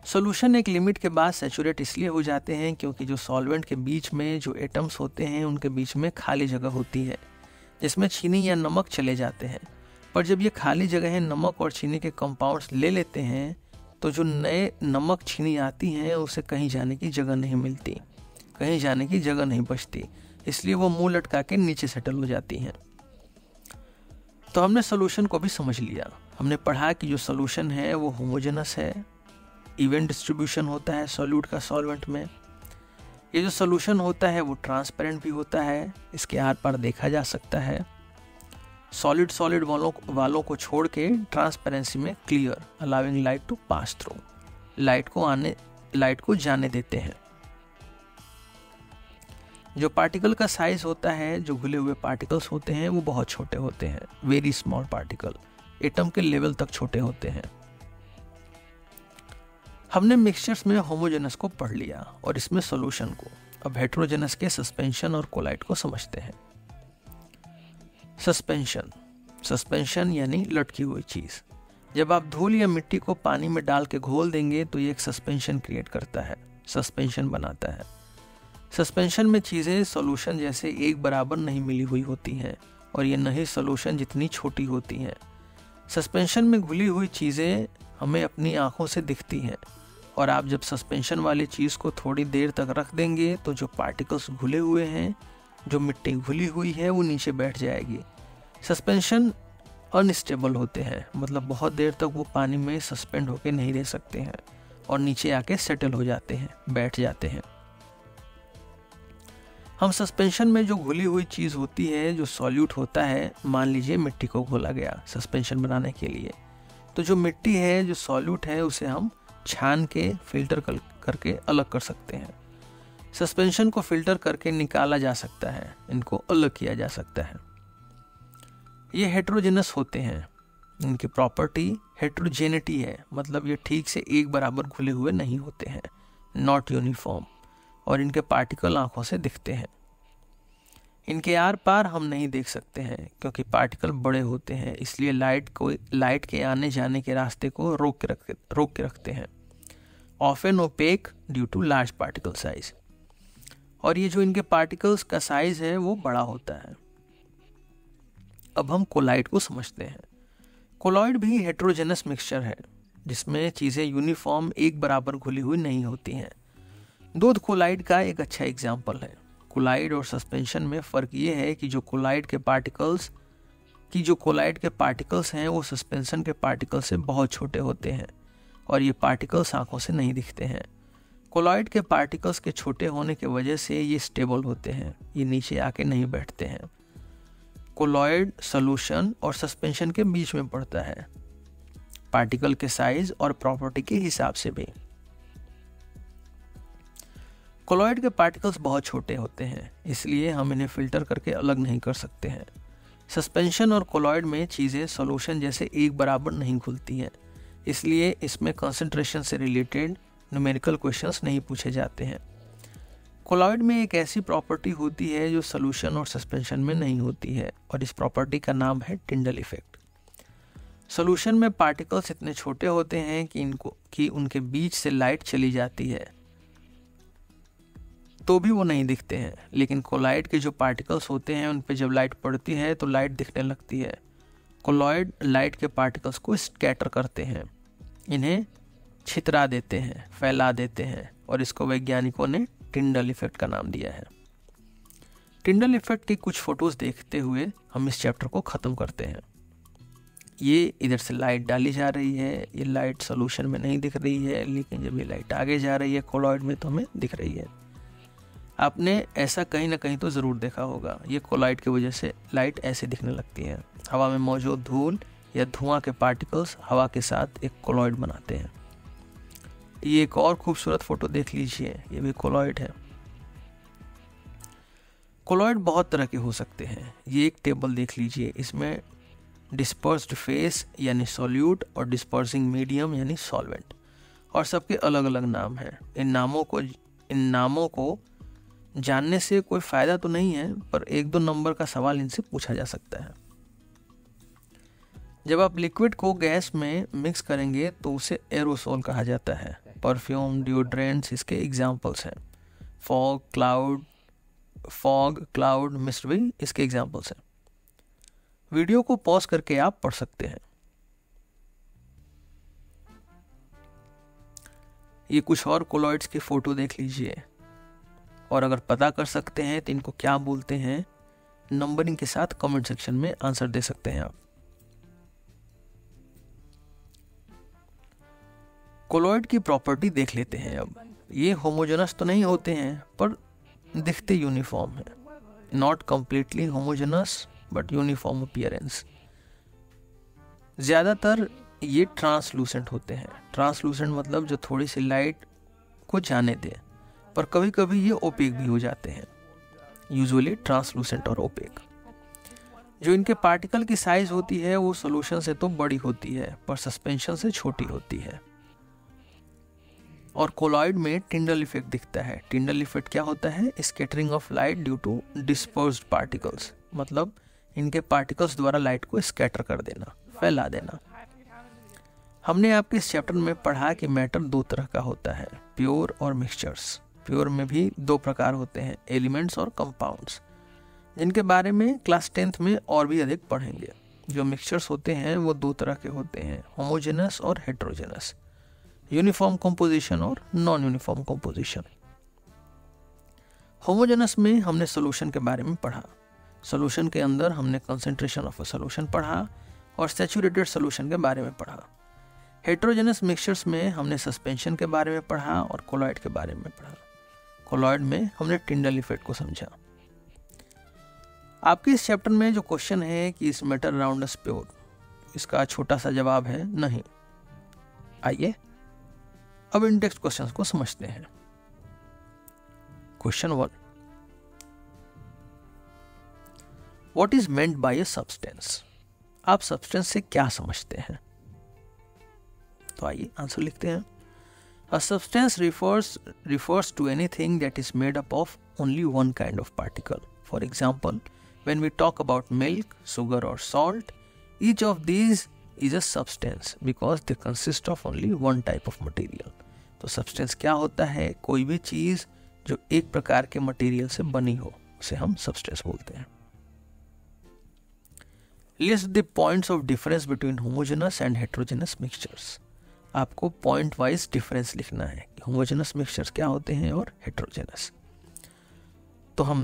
सॉल्यूशन एक लिमिट के बाद सैचुरेट इसलिए हो जाते हैं क्योंकि जो सॉल्वेंट के बीच में जो एटम्स होते हैं उनके बीच में खाली जगह होती है जिसमें चीनी या नमक चले जाते हैं। पर जब ये खाली जगह नमक और चीनी के कंपाउंड्स ले लेते हैं तो जो नए नमक चीनी आती हैं उसे कहीं जाने की जगह नहीं मिलती, कहीं जाने की जगह नहीं बचती, इसलिए वो मुंह लटका के नीचे सेटल हो जाती हैं। तो हमने सॉल्यूशन को भी समझ लिया। हमने पढ़ा कि जो सॉल्यूशन है वो होमोजेनस है, इवन डिस्ट्रीब्यूशन होता है सॉल्यूट का सॉल्वेंट में। ये जो सॉल्यूशन होता है वो ट्रांसपेरेंट भी होता है, इसके आर पार देखा जा सकता है। सॉलिड वालों को छोड़ के ट्रांसपेरेंसी में clear, allowing light to pass through, light को जाने देते हैं। जो पार्टिकल का साइज होता है, जो घुले हुए पार्टिकल्स होते हैं वो बहुत छोटे होते हैं, वेरी स्मॉल पार्टिकल, एटम के लेवल तक छोटे होते हैं। हमने मिक्सचर्स में होमोजेनस को पढ़ लिया और इसमें सॉल्यूशन को। अब हेटेरोजेनस के सस्पेंशन और कोलाइड को समझते हैं। सस्पेंशन यानी लटकी हुई चीज। जब आप धूल या मिट्टी को पानी में डाल के घोल देंगे तो ये एक सस्पेंशन क्रिएट करता है, सस्पेंशन बनाता है। सस्पेंशन में चीजें सॉल्यूशन जैसे एक बराबर नहीं मिली हुई होती हैं और ये नहीं सॉल्यूशन जितनी छोटी होती हैं। सस्पेंशन में घुली हुई चीजें हमें अपनी आंखों से दिखती हैं, और आप जब सस्पेंशन वाली चीज़ को थोड़ी देर तक रख देंगे तो जो पार्टिकल्स घुले हुए हैं, जो मिट्टी घुली हुई है, वो नीचे बैठ जाएगी। सस्पेंशन अनस्टेबल होते हैं, मतलब बहुत देर तक वो पानी में सस्पेंड होके नहीं रह सकते हैं और नीचे आके सेटल हो जाते हैं, बैठ जाते हैं। हम सस्पेंशन में जो घुली हुई चीज़ होती है, जो सॉल्यूट होता है, मान लीजिए मिट्टी को घोला गया सस्पेंशन बनाने के लिए, तो जो मिट्टी है, जो सॉल्यूट है, उसे हम छान के फिल्टर करके अलग कर सकते हैं। सस्पेंशन को फिल्टर करके निकाला जा सकता है, इनको अलग किया जा सकता है। ये हेटेरोजेनस होते हैं, इनकी प्रॉपर्टी हेटेरोजेनिटी है, मतलब ये ठीक से एक बराबर घुले हुए नहीं होते हैं, नॉट यूनिफॉर्म, और इनके पार्टिकल आंखों से दिखते हैं। इनके आर पार हम नहीं देख सकते हैं क्योंकि पार्टिकल बड़े होते हैं, इसलिए लाइट के आने जाने के रास्ते को रोक के रखते हैं। Often opaque due to large particle size, और ये जो इनके पार्टिकल्स का साइज है वो बड़ा होता है। अब हम कोलाइड को समझते हैं। कोलॉइड भी हेटेरोजेनस मिक्सचर है जिसमें चीज़ें यूनिफॉर्म एक बराबर घुली हुई नहीं होती हैं। दूध कोलाइड का एक अच्छा एग्जाम्पल है। कोलाइड और सस्पेंशन में फ़र्क ये है कि जो कोलाइड के पार्टिकल्स हैं वो सस्पेंशन के पार्टिकल से बहुत छोटे होते हैं और ये पार्टिकल्स आंखों से नहीं दिखते हैं। कोलॉइड के पार्टिकल्स के छोटे होने की वजह से ये स्टेबल होते हैं, ये नीचे आके नहीं बैठते हैं। कोलॉइड सॉल्यूशन और सस्पेंशन के बीच में पड़ता है, पार्टिकल के साइज और प्रॉपर्टी के हिसाब से भी। कोलॉइड के पार्टिकल्स बहुत छोटे होते हैं, इसलिए हम इन्हें फिल्टर करके अलग नहीं कर सकते हैं। सस्पेंशन और कोलॉइड में चीज़ें सॉल्यूशन जैसे एक बराबर नहीं घुलती हैं, इसलिए इसमें कंसंट्रेशन से रिलेटेड न्यूमेरिकल क्वेश्चंस नहीं पूछे जाते हैं। कोलॉइड में एक ऐसी प्रॉपर्टी होती है जो सॉल्यूशन और सस्पेंशन में नहीं होती है और इस प्रॉपर्टी का नाम है टिंडल इफेक्ट। सॉल्यूशन में पार्टिकल्स इतने छोटे होते हैं कि उनके बीच से लाइट चली जाती है तो भी वो नहीं दिखते हैं, लेकिन कोलॉइड के जो पार्टिकल्स होते हैं उन पे जब लाइट पड़ती है तो लाइट दिखने लगती है। कोलॉइड लाइट के पार्टिकल्स को स्कैटर करते हैं, इन्हें छितरा देते हैं, फैला देते हैं, और इसको वैज्ञानिकों ने टिंडल इफेक्ट का नाम दिया है। टिंडल इफेक्ट की कुछ फोटोज देखते हुए हम इस चैप्टर को ख़त्म करते हैं। ये इधर से लाइट डाली जा रही है, ये लाइट सोल्यूशन में नहीं दिख रही है, लेकिन जब ये लाइट आगे जा रही है कोलॉइड में तो हमें दिख रही है। आपने ऐसा कहीं ना कहीं तो ज़रूर देखा होगा, ये कोलॉइड की वजह से लाइट ऐसे दिखने लगती है। हवा में मौजूद धूल या धुआं के पार्टिकल्स हवा के साथ एक कोलॉइड बनाते हैं। ये एक और खूबसूरत फोटो देख लीजिए, ये भी कोलॉइड है। कोलॉइड बहुत तरह के हो सकते हैं। ये एक टेबल देख लीजिए, इसमें डिस्पर्स्ड फेस यानी सॉल्यूट और डिस्पर्सिंग मीडियम यानी सॉल्वेंट, और सबके अलग अलग नाम हैं। इन नामों को जानने से कोई फ़ायदा तो नहीं है, पर 1-2 नंबर का सवाल इनसे पूछा जा सकता है। जब आप लिक्विड को गैस में मिक्स करेंगे तो उसे एरोसोल कहा जाता है। परफ्यूम, डिओड्रेंट्स इसके एग्जाम्पल्स हैं। फॉग, क्लाउड, मिस्ट भी इसके एग्जाम्पल्स हैं। वीडियो को पॉज करके आप पढ़ सकते हैं। ये कुछ और कोलॉइड्स की फोटो देख लीजिए, और अगर पता कर सकते हैं तो इनको क्या बोलते हैं, नंबरिंग के साथ कमेंट सेक्शन में आंसर दे सकते हैं आप। कोलॉइड की प्रॉपर्टी देख लेते हैं अब। ये होमोजेनस तो नहीं होते हैं, पर दिखते यूनिफॉर्म है। Not completely homogeneous but uniform appearance. ज़्यादातर ये ट्रांसलूसेंट होते हैं। ट्रांसलूसेंट मतलब जो थोड़ी सी लाइट को जाने दे, पर कभी कभी ये ओपेक भी हो जाते हैं। यूजुअली ट्रांसलूसेंट और ओपेक। जो इनके पार्टिकल की साइज होती है वो सोल्यूशन से तो बड़ी होती है, पर सस्पेंशन से छोटी होती है। और कोलॉइड में टिंडल इफेक्ट दिखता है। टिंडल इफेक्ट क्या होता है? Scattering of light due to dispersed particles, मतलब इनके पार्टिकल्स द्वारा लाइट को स्कैटर कर देना, फैला देना। हमने आपके इस चैप्टर में पढ़ा कि मैटर 2 तरह का होता है, प्योर और मिक्सचर्स। प्योर में भी 2 प्रकार होते हैं, एलिमेंट्स और कंपाउंड्स, जिनके बारे में क्लास 10th में और भी अधिक पढ़ेंगे। जो मिक्सचर्स होते हैं वो 2 तरह के होते हैं, होमोजेनस और हेट्रोजेनस, यूनिफॉर्म कंपोजिशन और नॉन यूनिफॉर्म कंपोजिशन। होमोजेनस में हमने सॉल्यूशन के बारे में पढ़ा। सॉल्यूशन के अंदर हमने कंसंट्रेशन ऑफ अ सॉल्यूशन पढ़ा और सैचुरेटेड सॉल्यूशन के बारे में पढ़ा। हेट्रोजेनस मिक्सचर्स में हमने सस्पेंशन के बारे में पढ़ा और कोलॉइड के बारे में पढ़ा। कोलॉइड में हमने टिंडल इफेक्ट को समझा। आपके इस चैप्टर में जो क्वेश्चन है कि इस मैटर अराउंड अस प्योर, इसका छोटा सा जवाब है नहीं। आइए अब इन टेक्स्ट क्वेश्चंस को समझते हैं। Question 1, what is meant by a substance? आप सब्सटेंस से क्या समझते हैं? तो आइए आंसर लिखते हैं। A substance refers to anything that is made up of only one kind of particle. For example, when we talk about milk, sugar or salt, each of these is a substance because they consist of only one type of material. तो substance क्या होता है? कोई भी चीज़ जो एक प्रकार के मटेरियल से बनी हो उसे हम substance बोलते हैं। List the points of difference between homogeneous and heterogeneous mixtures. आपको पॉइंट वाइज डिफरेंस लिखना है कि होमोजेनस मिक्सचर्स क्या होते हैं और हेट्रोजेनस। तो हम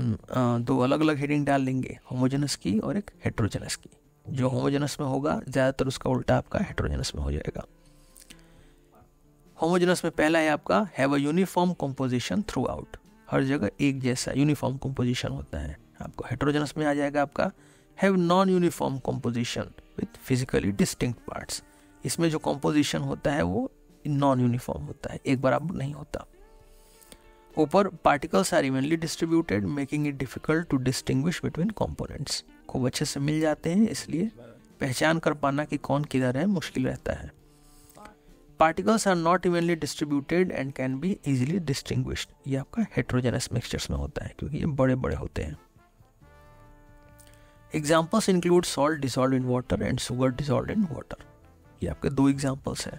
2 अलग अलग हेडिंग डाल लेंगे, होमोजेनस की और एक हेट्रोजेनस की। जो होमोजेनस में होगा ज़्यादातर उसका उल्टा आपका हेट्रोजेनस में हो जाएगा। होमोजेनस में पहला है आपका have a uniform composition throughout, हर जगह एक जैसा यूनिफॉर्म कंपोजिशन होता है। आपको हेट्रोजेनस में आ जाएगा आपका have non uniform composition with physically distinct parts. इसमें जो कंपोजिशन होता है वो नॉन यूनिफॉर्म होता है, एक बराबर नहीं होता। ऊपर particles are evenly distributed making it difficult to distinguish between components. खूब अच्छे से मिल जाते हैं, इसलिए पहचान कर पाना कि कौन किधर है मुश्किल रहता है। Particles are not evenly distributed and can be easily distinguished. ये आपका हेट्रोजेनस मिक्सचर्स में होता है क्योंकि ये बड़े बड़े होते हैं। Examples include salt dissolved in water and sugar dissolved in water. ये आपके 2 एग्जाम्पल्स हैं।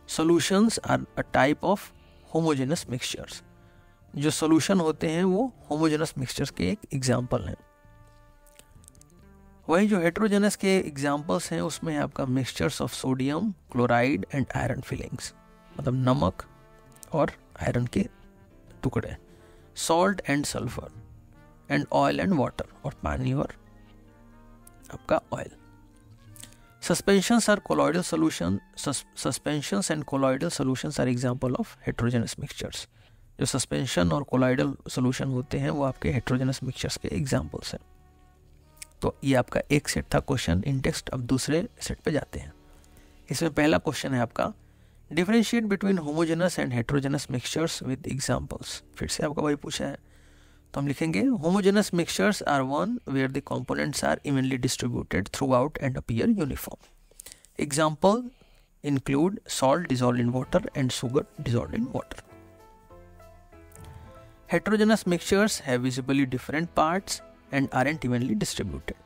Solutions are a type of homogeneous mixtures. जो सोल्यूशन होते हैं वो होमोजेनस मिक्सचर्स के एक एग्जाम्पल हैं। वही जो हेट्रोजेनस के एग्जाम्पल्स हैं उसमें है आपका mixtures of sodium chloride and iron filings, मतलब नमक और आयरन के टुकड़े, salt and sulphur and oil and water, और पानी और आपका oil. Suspensions are colloidal solution, suspensions and colloidal solutions are example of heterogeneous mixtures. जो सस्पेंशन और कोलॉइडल सॉल्यूशन होते हैं वो आपके हेट्रोजेनस मिक्सचर्स के एग्जांपल्स हैं। तो ये आपका एक सेट था क्वेश्चन इन टेक्स्ट। अब दूसरे सेट पे जाते हैं। इसमें पहला क्वेश्चन है आपका differentiate between homogeneous and heterogeneous mixtures with examples. फिर से आपका वही पूछा है, तो हम लिखेंगे homogeneous mixtures are one where the components are evenly distributed throughout and appear uniform. Example include salt dissolve in water and sugar dissolve in water. Heterogeneous mixtures have visibly different parts and aren't evenly distributed.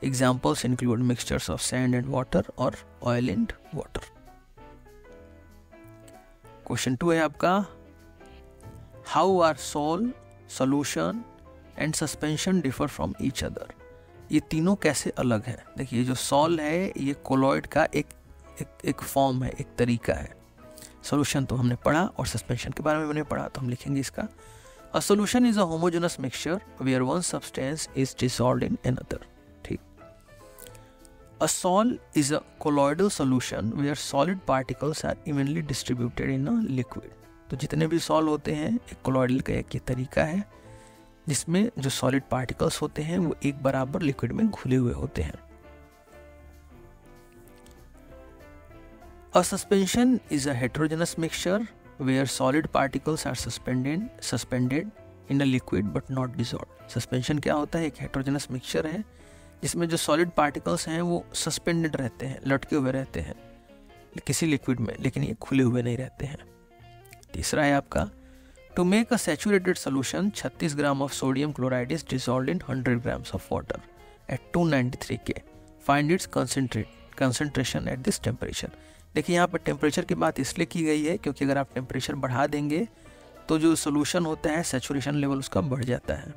Examples include mixtures of sand and water or oil and water. Question 2 है आपका How are sol, solution and suspension differ from each other? ये तीनों कैसे अलग है? देखिए जो sol है ये कोलॉइड का एक फॉर्म है, एक तरीका है। सोल्यूशन तो हमने पढ़ा और सस्पेंशन के बारे में हमने पढ़ा, तो हम लिखेंगे इसका A solution is a homogeneous mixture where one substance is dissolved in another. ठीक। A sol is a colloidal solution where solid particles are evenly distributed in a liquid. तो जितने भी सॉल होते हैं एक कोलॉइडल का एक तरीका है जिसमें जो सॉलिड पार्टिकल्स होते हैं वो एक बराबर लिक्विड में घुले हुए होते हैं। A suspension is a heterogeneous mixture where solid particles are suspended in a liquid but not dissolved. Suspension क्या होता है? एक हेट्रोजेनस मिक्सचर है जिसमें जो सॉलिड पार्टिकल्स हैं वो सस्पेंडेड रहते हैं, लटके हुए रहते हैं किसी लिक्विड में, लेकिन ये खुले हुए नहीं रहते हैं। तीसरा है आपका to make a saturated solution 36 gram of sodium chloride is dissolved in 100 grams of water at 293 K. Find its concentration at this temperature. देखिए यहाँ पर टेम्परेचर की बात इसलिए की गई है क्योंकि अगर आप टेम्परेचर बढ़ा देंगे तो जो सोल्यूशन होता है सैचुरेशन लेवल उसका बढ़ जाता है,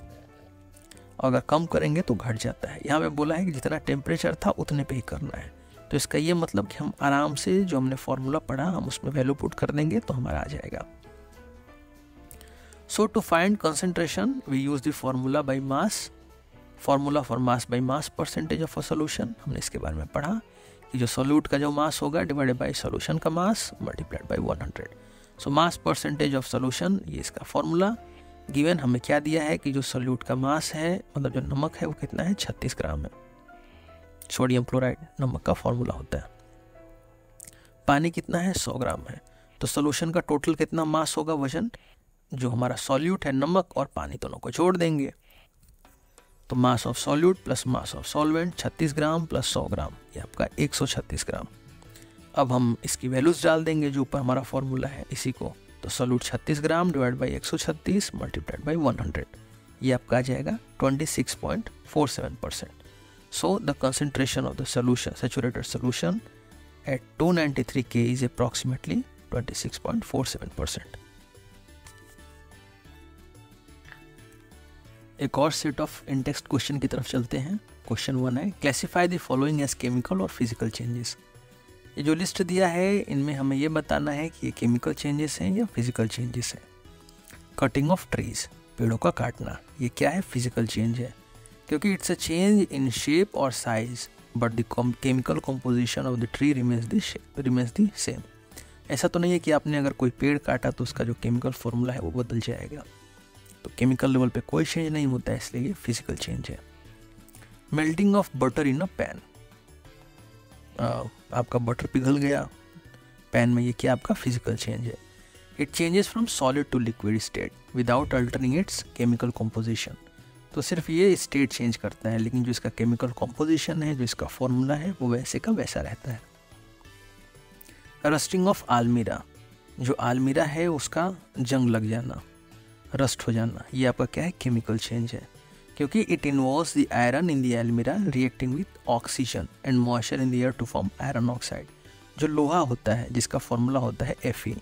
और अगर कम करेंगे तो घट जाता है। यहाँ पे बोला है कि जितना टेम्परेचर था उतने पे ही करना है, तो इसका ये मतलब कि हम आराम से जो हमने फॉर्मूला पढ़ा हम उसमें वैल्यू पुट कर देंगे तो हमारा आ जाएगा। So to find concentration we use the formula by mass, formula for mass by mass percentage of a solution. हमने इसके बारे में पढ़ा कि जो सोल्यूट का जो मास होगा डिवाइडेड बाय सॉल्यूशन का mass multiplied by 100। So mass percentage of solution, ये इसका फॉर्मूला। गिवन हमें क्या दिया है कि जो सोल्यूट का मास है मतलब जो नमक है वो कितना है? 36 ग्राम है। सोडियम क्लोराइड नमक का फॉर्मूला होता है। पानी कितना है? 100 ग्राम है। तो सोल्यूशन का टोटल कितना मास होगा, वजन? जो हमारा सॉल्यूट है नमक और पानी दोनों को जोड़ देंगे तो mass of solute plus mass of solvent 36 gram plus 100 ग्राम, ये आपका 136 ग्राम। अब हम इसकी वैल्यूज डाल देंगे जो ऊपर हमारा फॉर्मूला है इसी को, तो solute 36 gram divide by 136 multiplied by 100, ये आपका आ जाएगा 26.47%। So the concentration of the solution, saturated solution at 293 K is approximately 26.47%। एक और सेट ऑफ इन-टेक्स्ट क्वेश्चन की तरफ चलते हैं। क्वेश्चन 1 है classify the following as chemical और फिजिकल चेंजेस। ये जो लिस्ट दिया है इनमें हमें ये बताना है कि ये केमिकल चेंजेस हैं या फिजिकल चेंजेस हैं। कटिंग ऑफ ट्रीज, पेड़ों का काटना, ये क्या है? फिजिकल चेंज है क्योंकि it's a change in shape और size but the chemical composition of the tree remains the same. ऐसा तो नहीं है कि आपने अगर कोई पेड़ काटा तो उसका जो केमिकल फॉर्मूला है वो बदल जाएगा, तो केमिकल लेवल पे कोई चेंज नहीं होता है, इसलिए ये फिजिकल चेंज है। Melting of butter in a pan, आपका बटर पिघल गया पैन में, ये क्या आपका फिजिकल चेंज है। It changes from solid to liquid state without altering its chemical composition. तो सिर्फ ये स्टेट चेंज करता है लेकिन जो इसका केमिकल कंपोजिशन है, जो इसका फॉर्मूला है वो वैसे का वैसा रहता है। रस्टिंग ऑफ आलमीरा, जो आलमीरा है उसका जंग लग जाना, रस्ट हो जाना, ये आपका क्या है? केमिकल चेंज है क्योंकि it involves the iron in the almirah reacting with oxygen and moisture in the air to form iron oxide. जो लोहा होता है जिसका फॉर्मूला होता है Fe।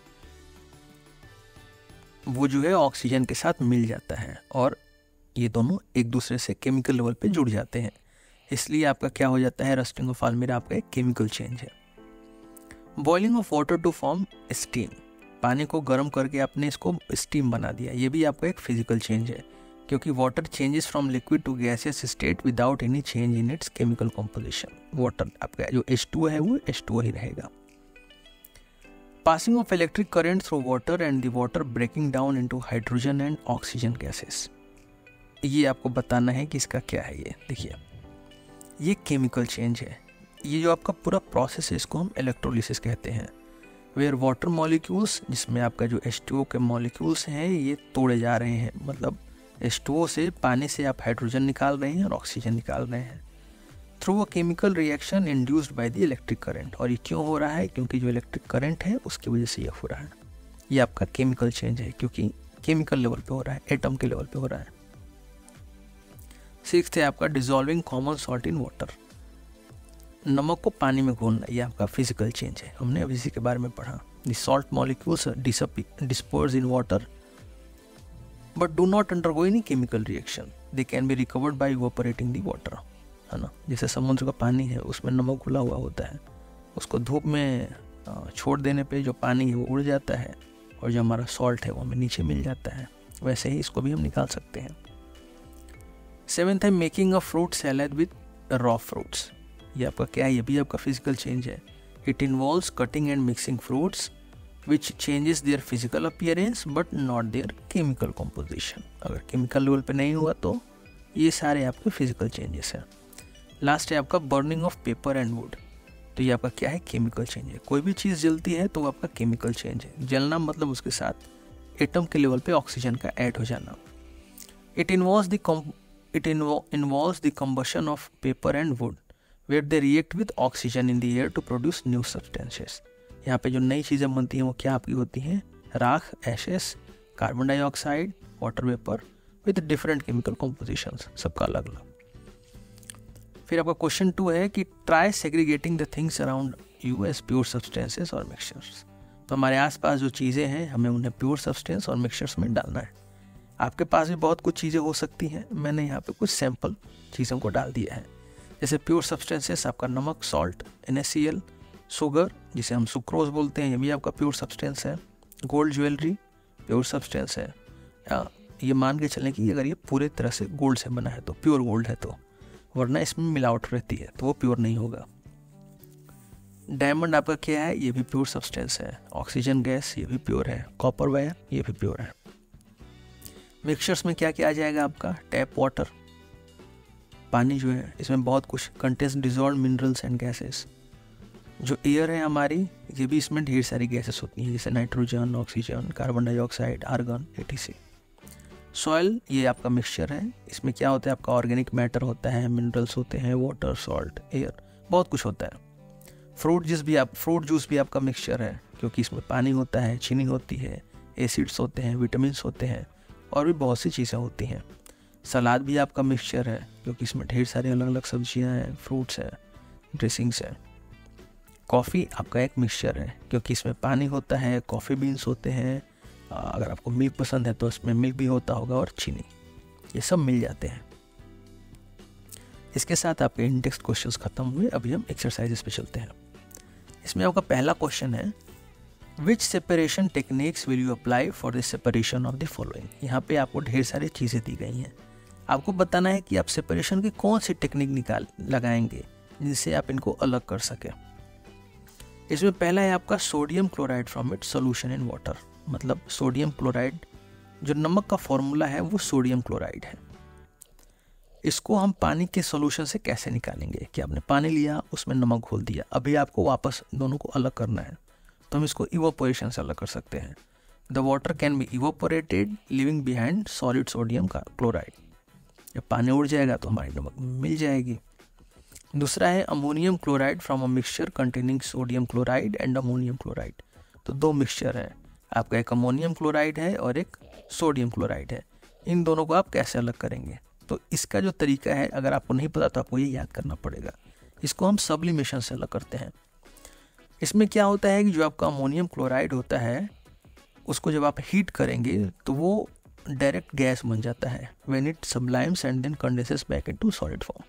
वो जो है ऑक्सीजन के साथ मिल जाता है और ये दोनों एक दूसरे से केमिकल लेवल पे जुड़ जाते हैं, इसलिए आपका क्या हो जाता है, रस्टिंग ऑफ आल्मीरा आपका एक केमिकल चेंज है। Boiling of water to form steam, पानी को गर्म करके आपने इसको स्टीम बना दिया, ये भी आपका एक फिजिकल चेंज है, क्योंकि water changes from liquid to gaseous state without any change in its chemical composition. Water आपका जो H2 है वो H2 ही रहेगा। Passing of electric current through water and the water breaking down into hydrogen and oxygen gases, ये आपको बताना है कि इसका क्या है। ये देखिए, ये केमिकल चेंज है। ये जो आपका पूरा प्रोसेस है इसको हम इलेक्ट्रोलिसिस कहते हैं, वेयर वाटर मॉलिक्यूल्स, जिसमें आपका जो H2O के मॉलिक्यूल्स हैं ये तोड़े जा रहे हैं, मतलब H2O से पानी से आप हाइड्रोजन निकाल रहे हैं और ऑक्सीजन निकाल रहे हैं through a chemical reaction induced by the electric current. और ये क्यों हो रहा है, क्योंकि जो इलेक्ट्रिक करंट है उसकी वजह से ये हो रहा है। ये आपका केमिकल चेंज है, क्योंकि केमिकल लेवल पे हो रहा है, एटम के लेवल पे हो रहा है। 6th है आपका dissolving common salt in water, नमक को पानी में घोलना, ये आपका फिजिकल चेंज है। हमने अभी इसी के बारे में पढ़ा। The salt molecules disperse in water but do not undergo any chemical reaction, they can be recovered by evaporating the water, है ना। जैसे समुद्र का पानी है उसमें नमक घुला हुआ होता है, उसको धूप में छोड़ देने पे जो पानी है वो उड़ जाता है और जो हमारा सॉल्ट है वो हमें नीचे मिल जाता है। वैसे ही इसको भी हम निकाल सकते हैं। 7th है making a fruit salad with raw fruits, ये आपका क्या है, ये भी आपका फिजिकल चेंज है। It involves cutting and mixing fruits which changes their physical appearance but not there chemical composition. अगर केमिकल लेवल पे नहीं हुआ तो ये सारे आपके फिजिकल चेंजेस हैं। लास्ट है आपका burning of paper and would, तो ये आपका क्या है, केमिकल चेंज है। कोई भी चीज़ जलती है तो वो आपका केमिकल चेंज है। जलना मतलब उसके साथ एटम के लेवल पे ऑक्सीजन का ऐड हो जाना। It involves the combustion of paper and wood where they react with oxygen in the air to produce new substances। यहाँ पे जो नई चीज़ें बनती हैं वो क्या आपकी होती हैं, राख, ashes, carbon dioxide, water vapour with different chemical compositions, सबका अलग अलग। फिर आपका क्वेश्चन 2 है कि try segregating the things around you as pure substances और मिक्सचर्स। तो हमारे आसपास जो चीज़ें हैं हमें उन्हें प्योर सब्सटेंस और मिक्सचर्स में डालना है। आपके पास भी बहुत कुछ चीज़ें हो सकती हैं, मैंने यहाँ पे कुछ सैंपल चीज़ों को डाल दिया है। जैसे प्योर सब्सटेंसेस आपका नमक, सॉल्ट, NaCl, शुगर जिसे हम सुक्रोज बोलते हैं, ये भी आपका प्योर सब्सटेंस है। गोल्ड ज्वेलरी प्योर सब्सटेंस है, या ये मान के चलें कि अगर ये पूरे तरह से गोल्ड से बना है तो प्योर गोल्ड है, तो वरना इसमें मिलावट रहती है तो वो प्योर नहीं होगा। डायमंड आपका क्या है, ये भी प्योर सब्सटेंस है। ऑक्सीजन गैस ये भी प्योर है। कॉपर वायर ये भी प्योर है। मिक्सचर्स में क्या क्या आ जाएगा आपका, टैप वाटर, पानी जो है इसमें बहुत कुछ contains dissolve minerals and gases. जो एयर है हमारी, ये भी इसमें ढेर सारी गैसेस होती हैं, जैसे nitrogen, oxygen, carbon dioxide, argon, etc। Soil ये आपका मिक्सचर है, इसमें क्या होता है आपका ऑर्गेनिक मैटर होता है, मिनरल्स होते हैं, वाटर, सॉल्ट, एयर, बहुत कुछ होता है। फ्रूट जूस भी आपका मिक्सचर है, क्योंकि इसमें पानी होता है, चीनी होती है, एसिड्स होते हैं, विटामिन्स होते हैं और भी बहुत सी चीज़ें होती हैं। सलाद भी आपका मिक्सचर है, क्योंकि इसमें ढेर सारी अलग अलग सब्जियां हैं, फ्रूट्स हैं, ड्रेसिंग्स हैं। कॉफ़ी आपका एक मिक्सचर है, क्योंकि इसमें पानी होता है, कॉफ़ी बीन्स होते हैं, अगर आपको मिल्क पसंद है तो इसमें मिल्क भी होता होगा, और चीनी, ये सब मिल जाते हैं। इसके साथ आपके इंडेक्स क्वेश्चंस खत्म हुए। अभी हम एक्सरसाइजेस पे चलते हैं। इसमें आपका पहला क्वेश्चन है, which separation techniques will you apply for the separation of the following. यहाँ पे आपको ढेर सारी चीज़ें दी गई हैं, आपको बताना है कि आप सेपरेशन की कौन सी टेक्निक लगाएंगे जिससे आप इनको अलग कर सकें। इसमें पहला है आपका sodium chloride from it solution in water, मतलब सोडियम क्लोराइड, जो नमक का फॉर्मूला है वो सोडियम क्लोराइड है। इसको हम पानी के सोल्यूशन से कैसे निकालेंगे, कि आपने पानी लिया, उसमें नमक घोल दिया, अभी आपको वापस दोनों को अलग करना है, तो हम इसको इवोपोरेशन से अलग कर सकते हैं। The water can be evaporated leaving behind solid sodium का क्लोराइड। जब पानी उड़ जाएगा तो हमारी नमक मिल जाएगी। दूसरा है ammonium chloride from a mixture containing sodium chloride and ammonium chloride. तो दो मिक्सचर है आपका, एक अमोनियम क्लोराइड है और एक सोडियम क्लोराइड है। इन दोनों को आप कैसे अलग करेंगे, तो इसका जो तरीका है, अगर आपको नहीं पता तो आपको ये याद करना पड़ेगा। इसको हम सब्लिमेशन से अलग करते हैं। इसमें क्या होता है कि जो आपका अमोनियम क्लोराइड होता है उसको जब आप हीट करेंगे तो वो डायरेक्ट गैस बन जाता है when it sublimes and then condenses back into solid form.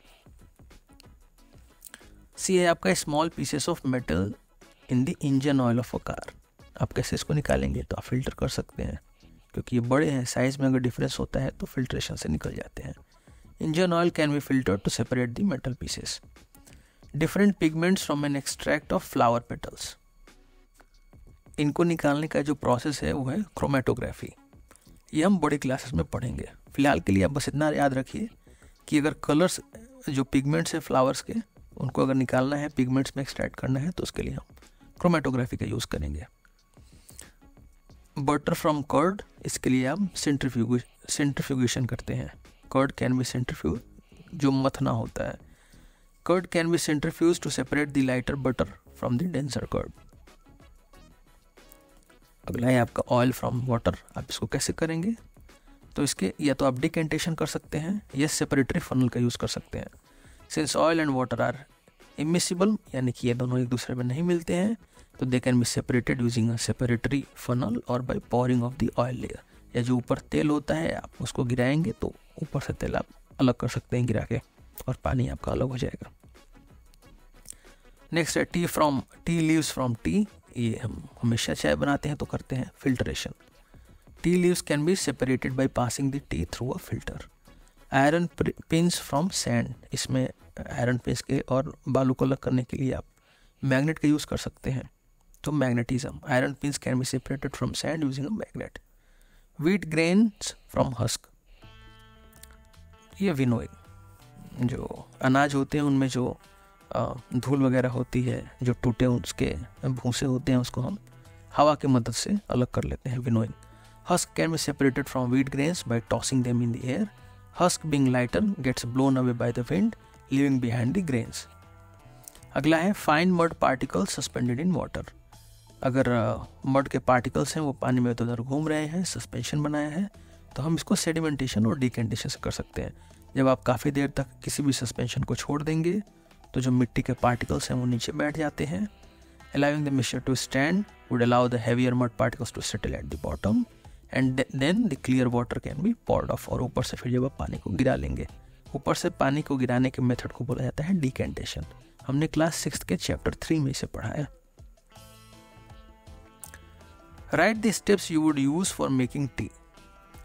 C है आपका small pieces of metal in the engine oil of a car. आप कैसे इसको निकालेंगे, तो आप फिल्टर कर सकते हैं, क्योंकि ये बड़े हैं, साइज में अगर डिफरेंस होता है तो फिल्ट्रेशन से निकल जाते हैं। Engine oil can be filtered to separate the metal pieces. Different pigments from an extract of flower petals. इनको निकालने का जो प्रोसेस है वो है क्रोमेटोग्राफी। ये हम बड़ी क्लासेस में पढ़ेंगे। फिलहाल के लिए आप बस इतना याद रखिए कि अगर कलर्स जो पिगमेंट्स है फ्लावर्स के, उनको अगर निकालना है, पिगमेंट्स में एक्सट्रैक्ट करना है, तो उसके लिए हम क्रोमेटोग्राफी का यूज़ करेंगे। बटर फ्रॉम कर्ड, इसके लिए हम सेंट्रीफ्यूगेशन करते हैं। कर्ड कैन बी सेंट्रीफ्यूज, जो मथना होता है। Curd can be centrifuge to separate the lighter butter from the denser curd. अगला है आपका ऑयल फ्रॉम वाटर। आप इसको कैसे करेंगे, तो इसके या तो आप डिकेंटेशन कर सकते हैं या सेपरेटरी फनल का यूज़ कर सकते हैं। Since oil and water are immiscible, यानी कि ये दोनों एक दूसरे में नहीं मिलते हैं, तो they can be separated using a separatory funnel और by pouring off the oil layer. या जो ऊपर तेल होता है, आप उसको गिराएंगे तो ऊपर से तेल आप अलग कर सकते हैं गिरा के, और पानी आपका अलग हो जाएगा। नेक्स्ट है टी लीव्स फ्रॉम टी। ये हम हमेशा चाय बनाते हैं तो करते हैं filtration. Tea leaves can be separated by passing the tea through a filter. Iron pins from sand. इसमें आयरन पिंस के और बालू को अलग करने के लिए आप मैग्नेट का यूज़ कर सकते हैं, तो magnetism. Iron pins can be separated from sand using a magnet. Wheat grains from husk. ये विनोइंग, जो अनाज होते हैं उनमें जो धूल वगैरह होती है, जो टूटे उसके भूसे होते हैं, उसको हम हवा की मदद से अलग कर लेते हैं, winnowing. Husk can be separated from wheat grains by tossing them in the air. Husk being lighter gets blown away by the wind, leaving behind the grains. अगला है fine mud particles suspended in water. अगर mud के particles हैं वो पानी में इधर घूम रहे हैं, सस्पेंशन बनाया है, तो हम इसको सेडिमेंटेशन और डिकेंटेशन से कर सकते हैं। जब आप काफ़ी देर तक किसी भी सस्पेंशन को छोड़ देंगे तो जो मिट्टी के पार्टिकल्स हैं वो नीचे बैठ जाते हैं। Allowing the mixture to stand would allow the heavier mud particles to settle at the bottom and then the clear water can be poured off। और ऊपर से फिर जब आप पानी को गिरा लेंगे, ऊपर से पानी को गिराने के मेथड को बोला जाता है डिकेंटेशन। हमने क्लास 6 के चैप्टर 3 में इसे पढ़ा है। Right the steps you would use for making tea.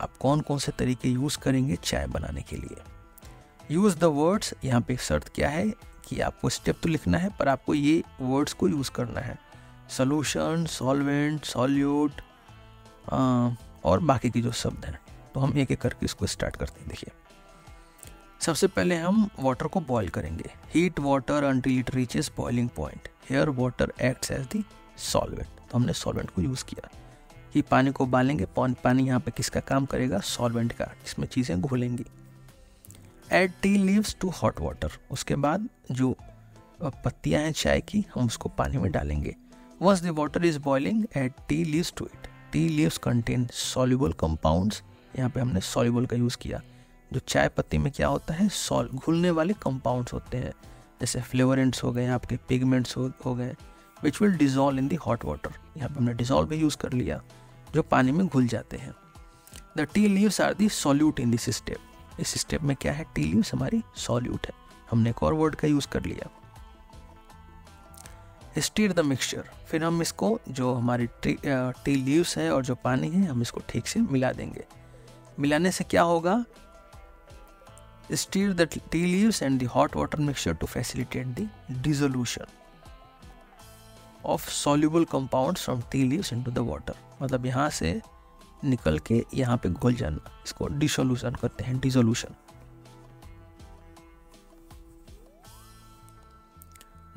आप कौन कौन से तरीके यूज करेंगे चाय बनाने के लिए। Use the words. यहाँ पे शर्त क्या है कि आपको स्टेप तो लिखना है, पर आपको ये वर्ड्स को यूज करना है। सोल्यूशन, सॉल्वेंट, सॉल्यूट और बाकी की जो शब्द हैं, तो हम एक एक करके इसको स्टार्ट करते हैं। देखिए, सबसे पहले हम वाटर को बॉईल करेंगे। Heat water until it reaches boiling point. Here water acts as the solvent. तो हमने सॉल्वेंट को यूज़ किया। ये पानी को उबालेंगे। पानी यहाँ पे किसका काम करेगा, सॉल्वेंट का, इसमें चीज़ें घुलेंगी। Add tea leaves to hot water. उसके बाद जो पत्तियाँ हैं चाय की, हम उसको पानी में डालेंगे। Once the water is boiling add tea leaves to it. Tea leaves contain soluble compounds. यहाँ पे हमने सॉल्युबल का यूज़ किया। जो चाय पत्ती में क्या होता है, घुलने वाले कंपाउंड्स होते हैं, जैसे फ्लेवरेंट्स हो गए, आपके पिगमेंट्स हो गए, which will dissolve in the hot water. यहाँ पे हमने डिजॉल्व भी यूज़ कर लिया, जो पानी में घुल जाते हैं। The tea leaves are the solute in this step. इस स्टेप में क्या है, टी लीव्स हमारी सॉल्यूट है। हमने एक और वर्ड का यूज़ कर लिया। Stir the mixture. फिर हम इसको, जो हमारी टी लीव्स है और जो पानी है, हम इसको ठीक से मिला देंगे। मिलाने से क्या होगा, stir the tea leaves and the hot water mixture to facilitate the dissolution of soluble compounds from tea leaves into the water. मतलब यहाँ से निकल के यहाँ पे घुल जाना, इसको डिसोल्यूशन कहते हैं, डिसोल्यूशन।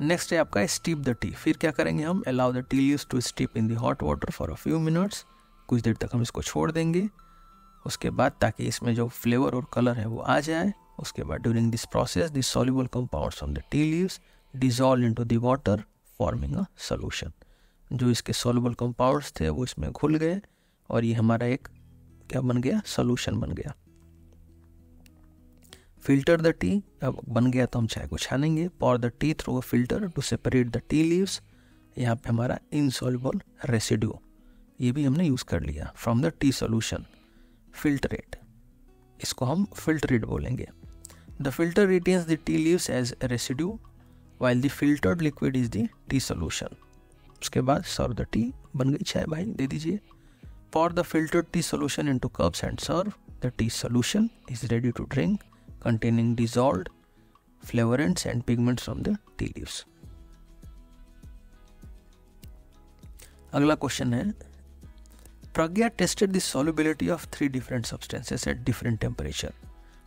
नेक्स्ट है आपका स्टीप द टी। फिर क्या करेंगे हम, allow the tea leaves to steep in the hot water for a few minutes. कुछ देर तक हम इसको छोड़ देंगे। उसके बाद ताकि इसमें जो फ्लेवर और कलर है वो आ जाए। उसके बाद during this process the soluble compounds from the tea leaves dissolve into the water forming a solution. जो इसके सॉल्युबल कंपाउंड्स थे वो इसमें घुल गए और ये हमारा एक क्या बन गया, सॉल्यूशन बन गया। Filter the tea. अब बन गया तो हम चाय को छानेंगे। Pour the tea through a filter to separate the tea leaves. यहाँ पे हमारा इनसॉल्युबल रेसिड्यू ये भी हमने यूज़ कर लिया। From the tea solution, filtrate, इसको हम फिल्ट्रेट बोलेंगे। The filter retains the tea leaves as residue while the filtered liquid is the tea solution। उसके बाद सर्व द टी, बन गई चाय भाई, दे दीजिए। Pour the filtered tea solution into cups and serve। The tea solution is ready to drink, containing dissolved flavorants and pigments from the tea leaves। अगला question है, Pragya tested the solubility of 3 different substances at different temperature।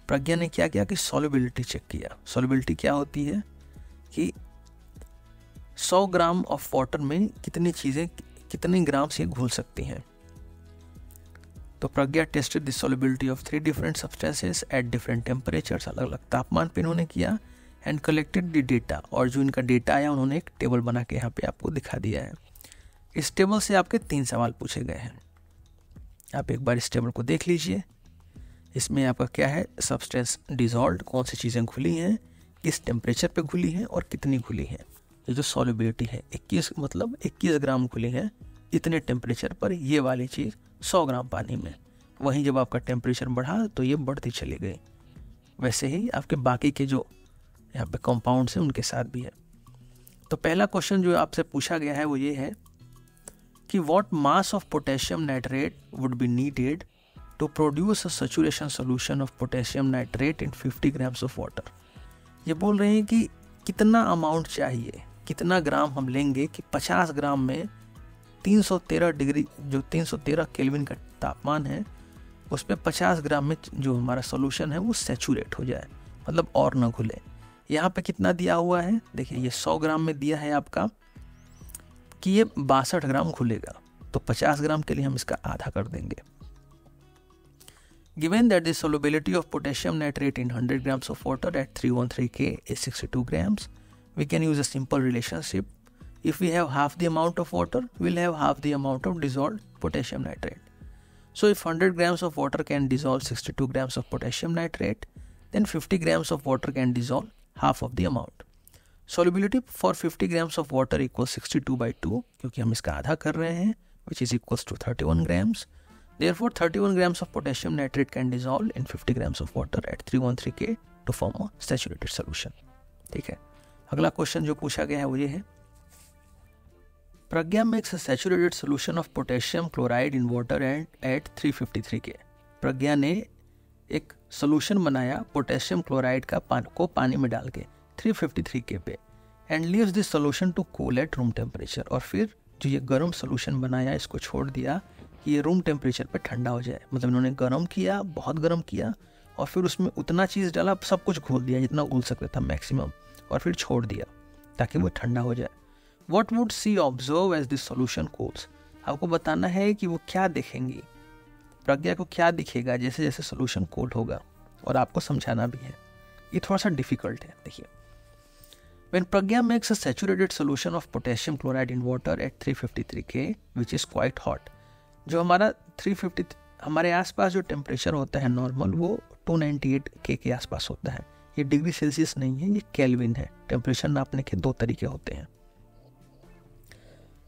Pragya ने क्या किया कि solubility check किया। solubility क्या होती है कि 100 ग्राम ऑफ वाटर में कितनी चीज़ें कितने ग्राम से घुल सकती हैं। तो Pragya tested the solubility of 3 different substances at different temperatures, अलग अलग तापमान पे इन्होंने किया। एंड कलेक्टेड द डेटा, और जो इनका डेटा आया उन्होंने एक टेबल बना के यहाँ पे आपको दिखा दिया है। इस टेबल से आपके 3 सवाल पूछे गए हैं। आप एक बार इस टेबल को देख लीजिए। इसमें आपका क्या है, सब्सटेंस डिजॉल्व, कौन सी चीज़ें घुली हैं, किस टेम्परेचर पे घुली हैं और कितनी घुली हैं। ये जो सॉल्युबिलिटी है 21 ग्राम घुली है इतने टेम्परेचर पर, ये वाली चीज़ 100 ग्राम पानी में। वहीं जब आपका टेम्परेचर बढ़ा तो ये बढ़ती चली गई। वैसे ही आपके बाकी के जो यहाँ पे कंपाउंड्स हैं उनके साथ भी है। तो पहला क्वेश्चन जो आपसे पूछा गया है वो ये है कि what mass of potassium nitrate would be needed to produce a saturation solution of potassium nitrate in 50 grams of water. ये बोल रहे हैं कि कितना अमाउंट चाहिए, कितना ग्राम हम लेंगे कि 50 ग्राम में 313 डिग्री, जो 313 केल्विन का तापमान है, उस पर 50 ग्राम में जो हमारा सॉल्यूशन है वो सैचुरेट हो जाए, मतलब और ना घुले। यहाँ पे कितना दिया हुआ है, देखिए ये 100 ग्राम में दिया है आपका कि ये 62 ग्राम घुलेगा, तो 50 ग्राम के लिए हम इसका आधा कर देंगे। Given that the solubility of potassium nitrate in 100 grams of water at 313 K is 62 grams, we can use a simple relationship. If we have half the amount of water, we'll have half the amount of dissolved potassium nitrate. So if 100 grams of water can dissolve 62 grams of potassium nitrate, then 50 grams of water can dissolve half of the amount. Solubility for 50 grams of water equals 62 by 2, क्योंकि हम इसका आधा कर रहे हैं, which is equals to 31 grams. Therefore, 31 grams of potassium nitrate can dissolve in 50 grams of water at 313 K to form a saturated solution। ठीक है, अगला क्वेश्चन जो पूछा गया है वो ये है, प्रज्ञा makes a saturated solution of potassium chloride in water at 353 K। प्रज्ञा ने एक सोल्यूशन बनाया पोटेशियम क्लोराइड का पानी में डाल के 353 K पे, and leaves this solution to cool at room temperature. और फिर जो ये गर्म सोल्यूशन बनाया इसको छोड़ दिया कि ये रूम टेम्परेचर पे ठंडा हो जाए। मतलब इन्होंने गर्म किया, बहुत गर्म किया, और फिर उसमें उतना चीज़ डाला, सब कुछ घोल दिया जितना घुल सकता था मैक्सिमम, और फिर छोड़ दिया ताकि वो ठंडा हो जाए। What would she observe as this solution cools? आपको बताना है कि वो क्या देखेंगी, प्रज्ञा को क्या दिखेगा जैसे जैसे सोल्यूशन कोल्ड होगा, और आपको समझाना भी है। ये थोड़ा सा डिफिकल्ट है, देखिए। When Pragya makes a saturated solution of potassium chloride in water at 353 K, which is quite hot, जो हमारा 350 हमारे आसपास जो टेम्परेचर होता है नॉर्मल, वो 298 K के आसपास होता है। ये डिग्री सेल्सियस नहीं है, ये केल्विन है। टेम्परेचर नापने के 2 तरीके होते हैं।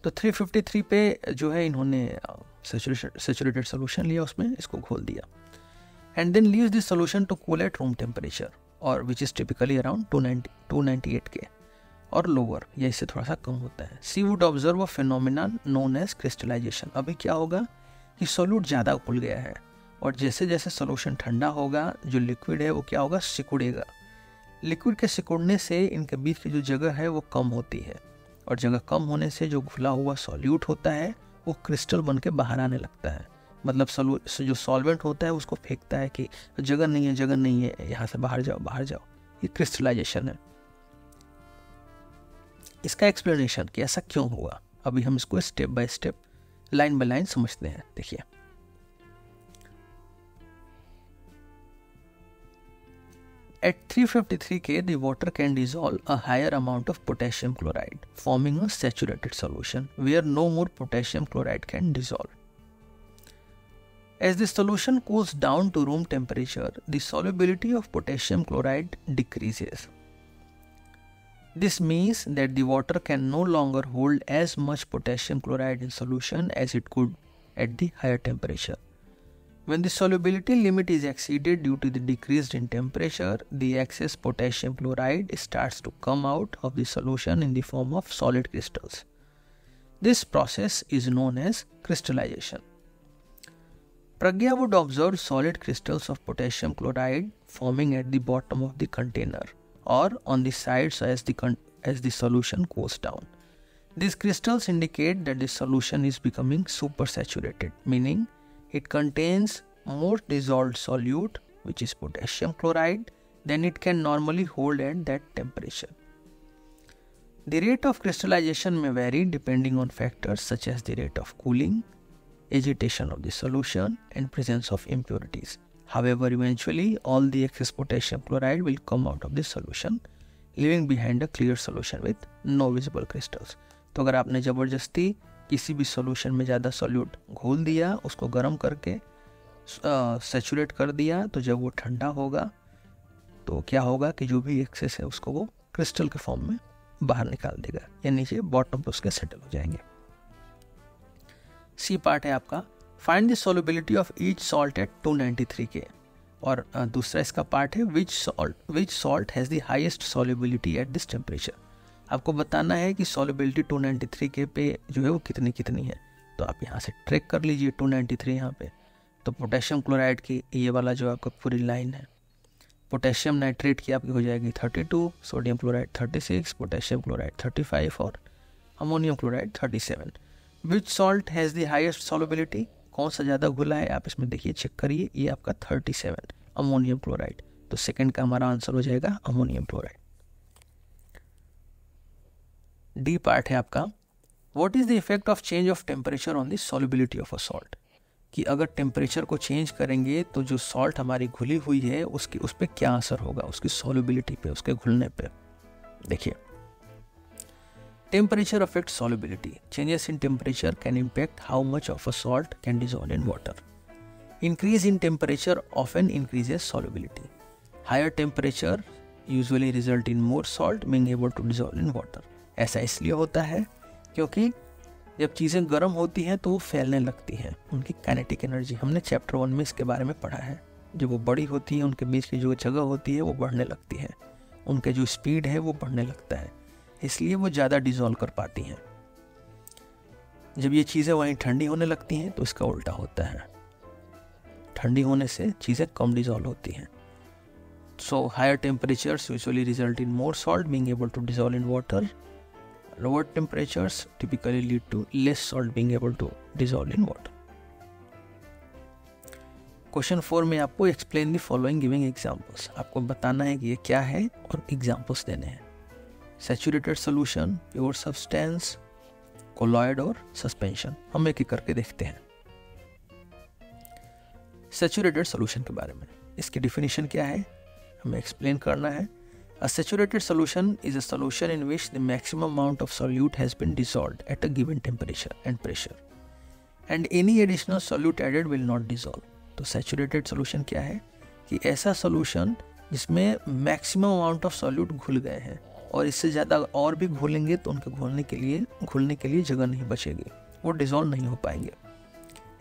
तो 353 पे जो है इन्होंने सैचुरेटेड सोल्यूशन लिया, उसमें इसको घोल दिया, and then leaves this solution to cool at room temperature, और which is typically around 298 K और लोअर, या इससे थोड़ा सा कम होता है। She would observe a phenomena known as crystallisation. अभी क्या होगा कि सोल्यूट ज़्यादा घुल गया है, और जैसे जैसे सोल्यूशन ठंडा होगा, जो लिक्विड है वो क्या होगा, सिकुड़ेगा। लिक्विड के सिकुड़ने से इनके बीच की जो जगह है वो कम होती है, और जगह कम होने से जो घुला हुआ सॉल्यूट होता है वो क्रिस्टल बन के बाहर आने लगता है। मतलब जो सॉल्वेंट होता है उसको फेंकता है कि जगह नहीं है, जगह नहीं है, यहाँ से बाहर जाओ, बाहर जाओ। ये क्रिस्टलाइजेशन है। इसका एक्सप्लेनेशन कि ऐसा क्यों हुआ, अभी हम इसको step by step, line by line समझते हैं। देखिए, at 353 K, the water can dissolve a higher amount of potassium chloride, forming a saturated solution where no more potassium chloride can dissolve. As the solution cools down to room temperature, the solubility of potassium chloride decreases. This means that the water can no longer hold as much potassium chloride in solution as it could at the higher temperature. When the solubility limit is exceeded due to the decrease in temperature, the excess potassium chloride starts to come out of the solution in the form of solid crystals. This process is known as crystallization. Pragya would observe solid crystals of potassium chloride forming at the bottom of the container or on the sides as the solution cools down. These crystals indicate that the solution is becoming supersaturated, meaning it contains more dissolved solute, which is potassium chloride, than it can normally hold at that temperature. The rate of crystallization may vary depending on factors such as the rate of cooling, agitation of the solution, and presence of impurities. However, eventually all the excess potassium chloride will come out of the solution, leaving behind a clear solution with no visible crystals. तो अगर आपने ज़बरदस्ती किसी भी solution में ज़्यादा solute घोल दिया, उसको गर्म करके सैचुरेट कर दिया, तो जब वो ठंडा होगा तो क्या होगा कि जो भी एक्सेस है उसको वो क्रिस्टल के फॉर्म में बाहर निकाल देगा या नीचे बॉटम पे उसके सेटल हो जाएंगे। सी पार्ट है आपका, find the solubility of each salt at 293 K। और दूसरा इसका पार्ट है which salt has the highest solubility at this temperature. आपको बताना है कि सॉल्युबिलिटी 293 K पे जो है वो कितनी है। तो आप यहाँ से ट्रैक कर लीजिए 293 यहाँ पे। तो पोटेशियम क्लोराइड की ये वाला जो आपका पूरी लाइन है, पोटेशियम नाइट्रेट की आपकी हो जाएगी 32, सोडियम क्लोराइड 36, पोटेशियम क्लोराइड 35 और ammonium chloride 37। Which salt has the highest solubility, कौन सा ज़्यादा घुला है आप इसमें देखिए, चेक करिए, ये आपका 37 अमोनियम क्लोराइड। तो सेकंड का हमारा आंसर हो जाएगा अमोनियम क्लोराइड। डी पार्ट है आपका, what is the effect of change of temperature on the solubility of a salt. कि अगर टेम्परेचर को चेंज करेंगे तो जो सॉल्ट हमारी घुली हुई है उस पर क्या असर होगा, उसकी सॉल्युबिलिटी पे, उसके घुलने पे। देखिए, temperature affect solubility. Changes in temperature can impact how much of a salt can dissolve in water. Increase in temperature often increases solubility. Higher temperature usually result in more salt being able to dissolve in water. ऐसा इसलिए होता है क्योंकि जब चीज़ें गर्म होती हैं तो वो फैलने लगती हैं, उनकी काइनेटिक एनर्जी, हमने चैप्टर 1 में इसके बारे में पढ़ा है। जब वो बड़ी होती है, उनके बीच की जो जगह होती है वो बढ़ने लगती है, उनके जो स्पीड है वो बढ़ने लगता है, इसलिए वो ज़्यादा डिज़ोल्व कर पाती हैं। जब ये चीज़ें वहीं ठंडी होने लगती हैं तो इसका उल्टा होता है, ठंडी होने से चीज़ें कम डिज़ोल्व होती हैं। So higher temperatures usually result in more salt being able to dissolve in water. Lower temperatures typically lead to less salt being able to dissolve in water. Question 4 में आपको explain the following giving examples. आपको बताना है कि ये क्या है और एग्जांपल्स देने हैं। Saturated solution, pure substance, colloid और सस्पेंशन। हम एक एक करके देखते हैं। सैचुरेटेड सोल्यूशन के बारे में, इसकी डिफिनीशन क्या है हमें एक्सप्लेन करना है। A saturated solution is a solution in which the maximum amount of solute has been dissolved at a given temperature and pressure, and any additional solute added will not dissolve. तो saturated solution क्या है कि ऐसा solution जिसमें maximum amount of solute घुल गए हैं और इससे ज़्यादा और भी घुलेंगे तो उनके घुलने के लिए जगह नहीं बचेगी, वो dissolve नहीं हो पाएंगे।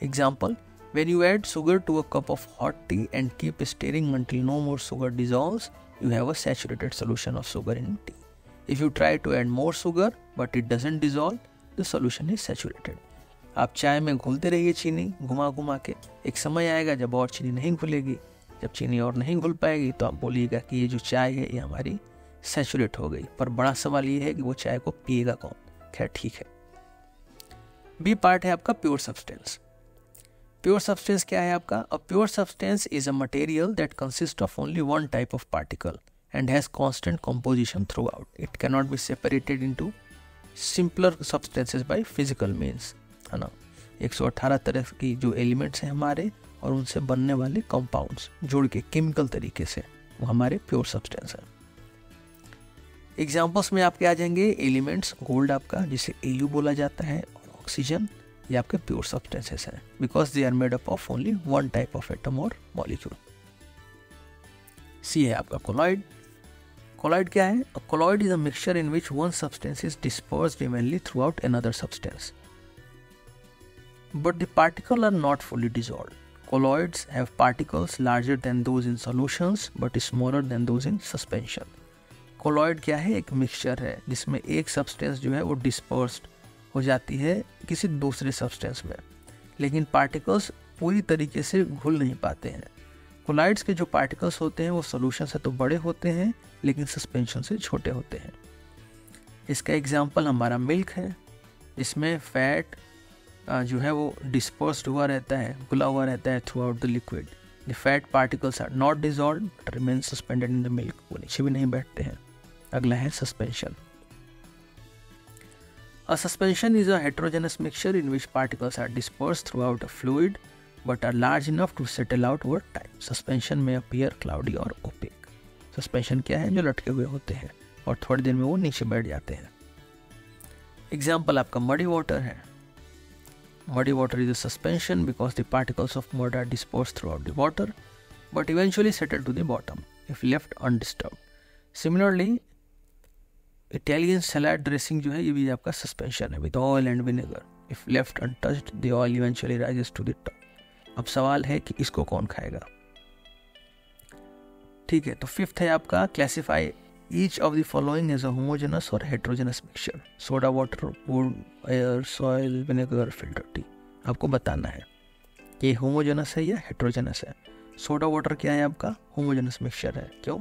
Example, when you add sugar to a cup of hot tea and keep stirring until no more sugar dissolves, you have a saturated solution of sugar in tea. If you try to add more sugar but it doesn't dissolve, the solution is saturated. आप चाय में घुलते रहिए चीनी घुमा के, एक समय आएगा जब और चीनी नहीं घुलेगी। जब चीनी और नहीं घुल पाएगी तो आप बोलिएगा कि ये जो चाय है ये हमारी सैचुरेट हो गई। पर बड़ा सवाल ये है कि वो चाय को पिएगा कौन। खैर ठीक है। बी पार्ट है आपका प्योर सब्सटेंस। प्योर सब्सटेंस क्या है आपका? A pure substance is a material that consist of only one type of particle and has constant composition through out. It can not be separated into simpler substances by physical means, है ना। 118 तरह की जो elements हैं हमारे और उनसे बनने वाले कंपाउंड्स जोड़ के केमिकल तरीके से, वो हमारे प्योर सब्सटेंस है। एग्जाम्पल्स में आपके आ जाएंगे एलिमेंट्स, गोल्ड आपका जिसे एयू बोला जाता है, और ऑक्सीजन, ये आपके प्योर सब्सटेंसेस हैं because they are made up of only one type of atom और मॉलिक्यूल। सी है आपका कोलॉइड। कोलॉइड क्या है? A colloid is a mixture in which one substance is dispersed evenly throughout another substance. but the particles are not fully dissolved. Colloids have particles larger than those in solutions but smaller than those in suspension. Colloid क्या है? एक mixture है जिसमें एक substance जो है वो dispersed हो जाती है किसी दूसरे सब्सटेंस में, लेकिन पार्टिकल्स पूरी तरीके से घुल नहीं पाते हैं। कोलॉइड्स के जो पार्टिकल्स होते हैं वो सॉल्यूशन से तो बड़े होते हैं लेकिन सस्पेंशन से छोटे होते हैं। इसका एग्जांपल हमारा मिल्क है, इसमें फैट जो है वो डिस्पर्स्ड हुआ रहता है, घुला हुआ रहता है throughout the liquid. The fat particles are not dissolved but remain suspended in the milk, वो नीचे भी नहीं बैठते हैं। अगला है suspension. A suspension is a heterogeneous mixture in which particles are dispersed throughout a fluid but are large enough to settle out over time. Suspension may appear cloudy or opaque. Suspension क्या है? जो लटके हुए होते हैं और थोड़ी देर में वो नीचे बैठ जाते हैं। एग्जाम्पल आपका मडी वाटर है। Muddy water is a suspension because the particles of mud are dispersed throughout the water but eventually settle to the bottom if left undisturbed. Similarly, Italian salad dressing जो है ये भी आपका suspension है with oil and vinegar. If left untouched, the oil eventually rises to the top. अब सवाल है कि इसको कौन खाएगा? ठीक है, तो फिफ्थ है आपका classify each of the following as a homogeneous or heterogeneous mixture. Soda water, wood, air, soil, vinegar, filter tea. आपको बताना है कि ये homogeneous है या heterogeneous है। सोडा वाटर क्या है? आपका homogeneous mixture है। क्यों?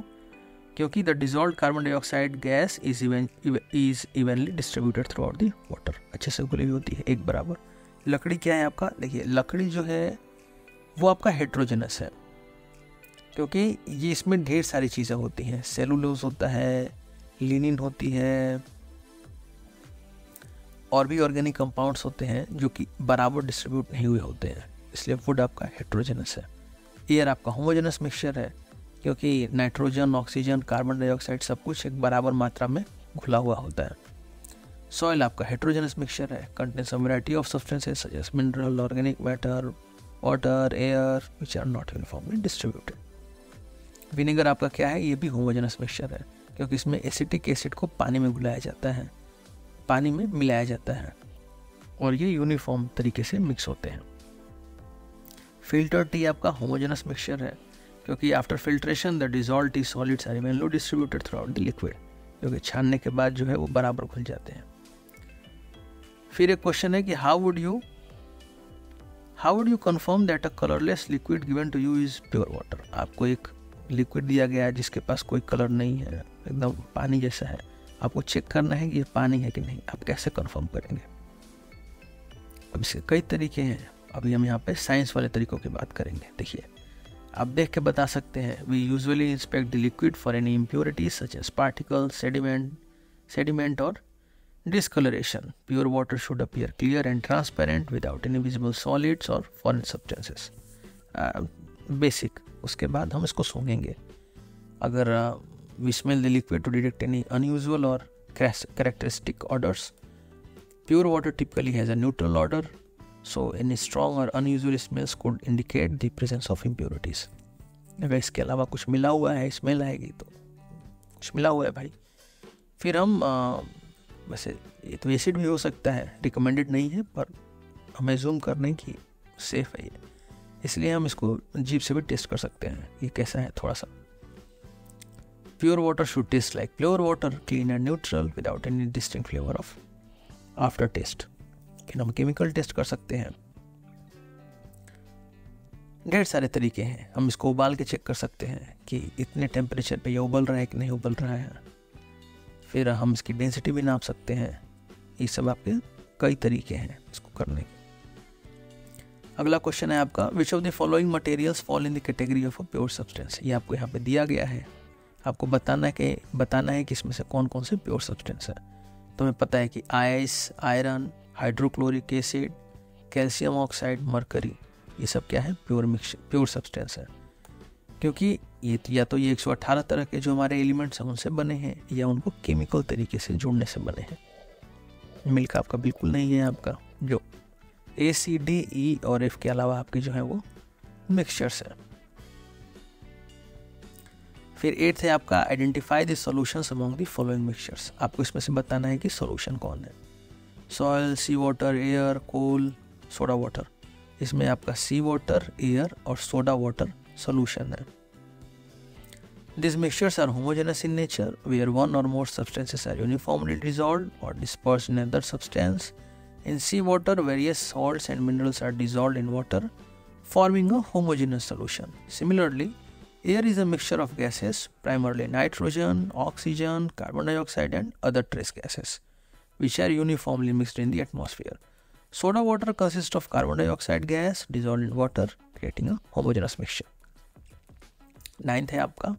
क्योंकि the dissolved carbon dioxide gas is evenly distributed throughout the water. अच्छे से घुली हुई होती है, एक बराबर। लकड़ी क्या है आपका? देखिए, लकड़ी जो है वो आपका heterogeneous है क्योंकि ये इसमें ढेर सारी चीज़ें होती हैं। सेलुलोज होता है, लिनिन होती है, और भी ऑर्गेनिक कंपाउंड्स होते हैं जो कि बराबर डिस्ट्रीब्यूट नहीं हुए होते हैं, इसलिए वुड आपका हेट्रोजेनस है। एयर आपका होमोजेनस मिक्सचर है क्योंकि नाइट्रोजन, ऑक्सीजन, कार्बन डाइऑक्साइड सब कुछ एक बराबर मात्रा में घुला हुआ होता है। सॉइल आपका हेट्रोजेनस मिक्सचर है, contains a variety of substances such as mineral, organic matter, water, air which are not uniformly distributed. Vinegar आपका क्या है? ये भी होमोजेनस मिक्सचर है क्योंकि इसमें एसिटिक एसिड को पानी में घुलाया जाता है, पानी में मिलाया जाता है और ये यूनिफॉर्म तरीके से मिक्स होते हैं। फिल्टर टी आपका होमोजेनस मिक्सचर है क्योंकि after filtration the dissolved tea solids are evenly distributed throughout the liquid, क्योंकि छानने के बाद जो है वो बराबर घुल जाते हैं। फिर एक क्वेश्चन है कि how would you confirm that a colourless liquid given to you is pure water. आपको एक लिक्विड दिया गया है जिसके पास कोई कलर नहीं है, एकदम पानी जैसा है, आपको चेक करना है कि ये पानी है कि नहीं। आप कैसे कंफर्म करेंगे? अब इसके कई तरीके हैं, अभी हम यहाँ पे साइंस वाले तरीकों की बात करेंगे। देखिए, आप देख के बता सकते हैं। We usually inspect the liquid for any impurities such as particle, sediment और discolouration. Pure water should appear clear and transparent without any visible solids और फॉरेन सब्सटेंसेस। बेसिक। उसके बाद हम इसको सूंघेंगे। अगर we smell the liquid to detect any unusual और characteristic odours. Pure water typically has a neutral odour, so any strong और unusual smells could indicate the presence of impurities. अगर इसके अलावा कुछ मिला हुआ है, स्मेल आएगी तो कुछ मिला हुआ है भाई। फिर हम वैसे ये तो एसिड भी हो सकता है, रिकमेंडेड नहीं है, पर हमें जूम करने की सेफ है ये, इसलिए हम इसको जीभ से भी टेस्ट कर सकते हैं ये कैसा है थोड़ा सा। Pure water should taste like pure water, clean and neutral without any distinct flavour of aftertaste. लेकिन हम केमिकल टेस्ट कर सकते हैं। ढेर सारे तरीके हैं, हम इसको उबाल के चेक कर सकते हैं कि इतने टेम्परेचर पे ये उबल रहा है कि नहीं उबल रहा है। फिर हम इसकी डेंसिटी भी नाप सकते हैं। ये सब आपके कई तरीके हैं इसको करने के। अगला क्वेश्चन है आपका, विच of the following materials fall in the category of a pure substance. ये आपको यहाँ पे दिया गया है, आपको बताना है कि इसमें से कौन कौन से प्योर सब्सटेंस है। तो हमें पता है कि ice, iron, hydrochloric acid, calcium oxide, mercury, ये सब क्या है? प्योर सब्सटेंस है, क्योंकि ये या तो ये 118 तरह के जो हमारे एलिमेंट्स हैं उनसे बने हैं या उनको केमिकल तरीके से जोड़ने से बने हैं। मिल्क आपका बिल्कुल नहीं है, आपका जो A, C, D, E और F के अलावा आपके जो है वो मिक्सचर्स है। फिर 8th है आपका, identify the solutions among the following mixtures. आपको इसमें से बताना है कि सॉल्यूशन कौन है। सॉइल, सी वाटर, एयर, कोल, सोडा वाटर, इसमें आपका सी वाटर, एयर और सोडा वाटर सॉल्यूशन है। These mixtures are homogeneous in nature, where one or more substances are uniformly dissolved or dispersed in other substance. In seawater, various salts and minerals are dissolved in water, forming a homogeneous solution. Similarly, air is a mixture of gases, primarily nitrogen, oxygen, carbon dioxide, and other trace gases, which are uniformly mixed in the atmosphere. Soda water consists of carbon dioxide gas dissolved in water, creating a homogeneous mixture. 9th है आपका,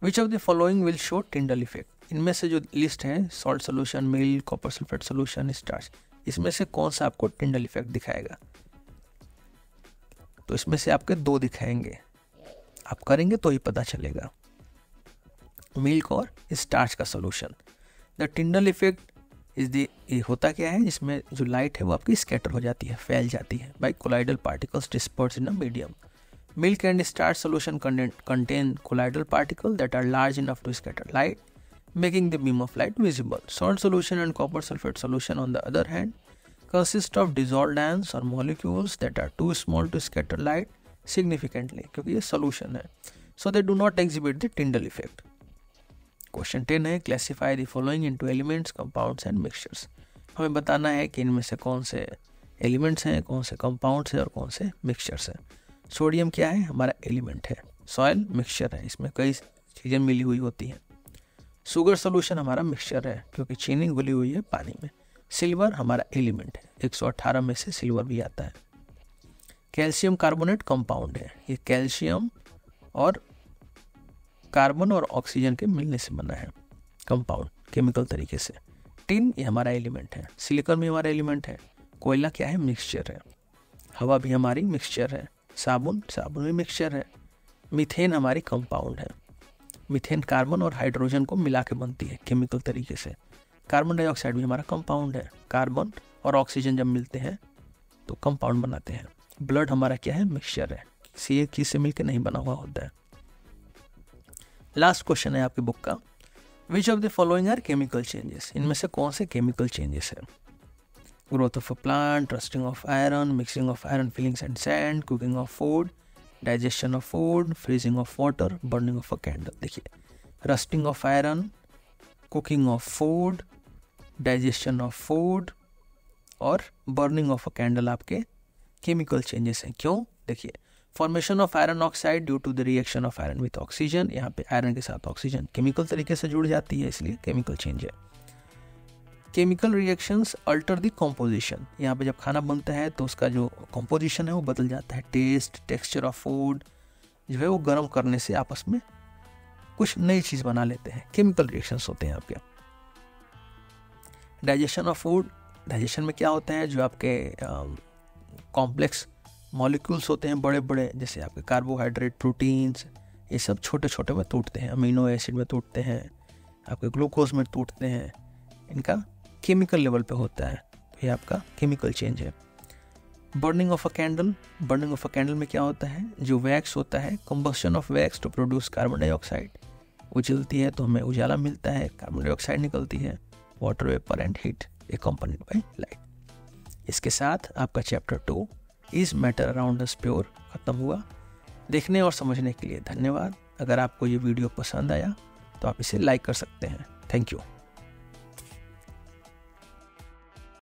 Which of the following will show Tyndall effect? इनमें से जो list है, salt solution, milk, copper sulphate solution, starch, इसमें से कौन सा आपको टिंडल इफेक्ट दिखाएगा? तो इसमें से आपके 2 दिखाएंगे, आप करेंगे तो ही पता चलेगा, मिल्क और स्टार्च का solution. The Tyndall effect is the, ये होता क्या है, इसमें जो लाइट है वो आपकी स्कैटर हो जाती है, फैल जाती है by colloidal particles dispersed in a medium. Milk and starch solution contain colloidal particles that are large enough to scatter light, making the beam of light visible. Salt solution and copper sulfate solution, on the other hand, consist of dissolved ions or molecules that are too small to scatter light significantly, क्योंकि ये solution है, so they do not exhibit the Tyndall effect. Question 10 है, classify the following into elements, compounds and mixtures. हमें बताना है कि इनमें से कौन से एलिमेंट्स हैं, कौन से कंपाउंड्स हैं और कौन से मिक्सचर्स हैं। सोडियम क्या है, हमारा एलिमेंट है। सॉयल मिक्सचर है, इसमें कई चीज़ें मिली हुई होती हैं। शुगर सोल्यूशन हमारा मिक्सचर है, क्योंकि चीनी घुली हुई है पानी में। सिल्वर हमारा एलिमेंट है, 118 में से सिल्वर भी आता है। कैल्शियम कार्बोनेट कंपाउंड है, ये कैल्शियम और कार्बन और ऑक्सीजन के मिलने से बना है कंपाउंड केमिकल तरीके से। टिन ये हमारा एलिमेंट है। सिलिकॉन भी हमारा एलिमेंट है। कोयला क्या है, मिक्सचर है। हवा भी हमारी मिक्सचर है। साबुन भी मिक्सचर है। मीथेन हमारी कंपाउंड है। मीथेन कार्बन और हाइड्रोजन को मिला के बनती है केमिकल तरीके से। कार्बन डाइऑक्साइड भी हमारा कंपाउंड है। कार्बन और ऑक्सीजन जब मिलते हैं तो कंपाउंड बनाते हैं। ब्लड हमारा क्या है, मिक्सचर है, किसी एक चीज से मिलकर नहीं बना हुआ होता है। लास्ट क्वेश्चन है आपकी बुक का, which of the following are chemical changes, इनमें से कौन से केमिकल चेंजेस है? Growth of a plant, rusting of iron, mixing of iron filings and sand, cooking of food, digestion of food, freezing of water, burning of a candle. देखिए, rusting of iron, cooking of food, digestion of food और burning of a candle आपके chemical changes हैं। क्यों? देखिए, formation of iron oxide due to the reaction of iron with oxygen, यहाँ पे iron के साथ ऑक्सीजन केमिकल तरीके से जुड़ जाती है, इसलिए केमिकल चेंज है। Chemical reactions alter the composition, यहाँ पे जब खाना बनता है तो उसका जो कॉम्पोजिशन है वो बदल जाता है। टेस्ट, टेक्सचर ऑफ फूड जो है वो गर्म करने से आपस में कुछ नई चीज़ बना लेते हैं। केमिकल रिएक्शंस होते हैं आपके। डाइजेशन ऑफ फूड, डाइजेशन में क्या होता है, जो आपके कॉम्प्लेक्स मॉलिक्यूल्स होते हैं बड़े बड़े, जैसे आपके कार्बोहाइड्रेट, प्रोटीन्स, ये सब छोटे छोटे में टूटते हैं। अमीनो एसिड में टूटते हैं, आपके ग्लूकोज में टूटते हैं, इनका केमिकल लेवल पे होता है, तो ये आपका केमिकल चेंज है। Burning of a candle, burning of a candle में क्या होता है, जो वैक्स होता है, combustion of wax to produce carbon dioxide, वो जलती है तो हमें उजाला मिलता है, कार्बन डाइऑक्साइड निकलती है, water vapour and heat accompanied by light. इसके साथ आपका chapter 2 is matter around us pure खत्म हुआ। देखने और समझने के लिए धन्यवाद। अगर आपको ये वीडियो पसंद आया तो आप इसे लाइक कर सकते हैं। Thank you.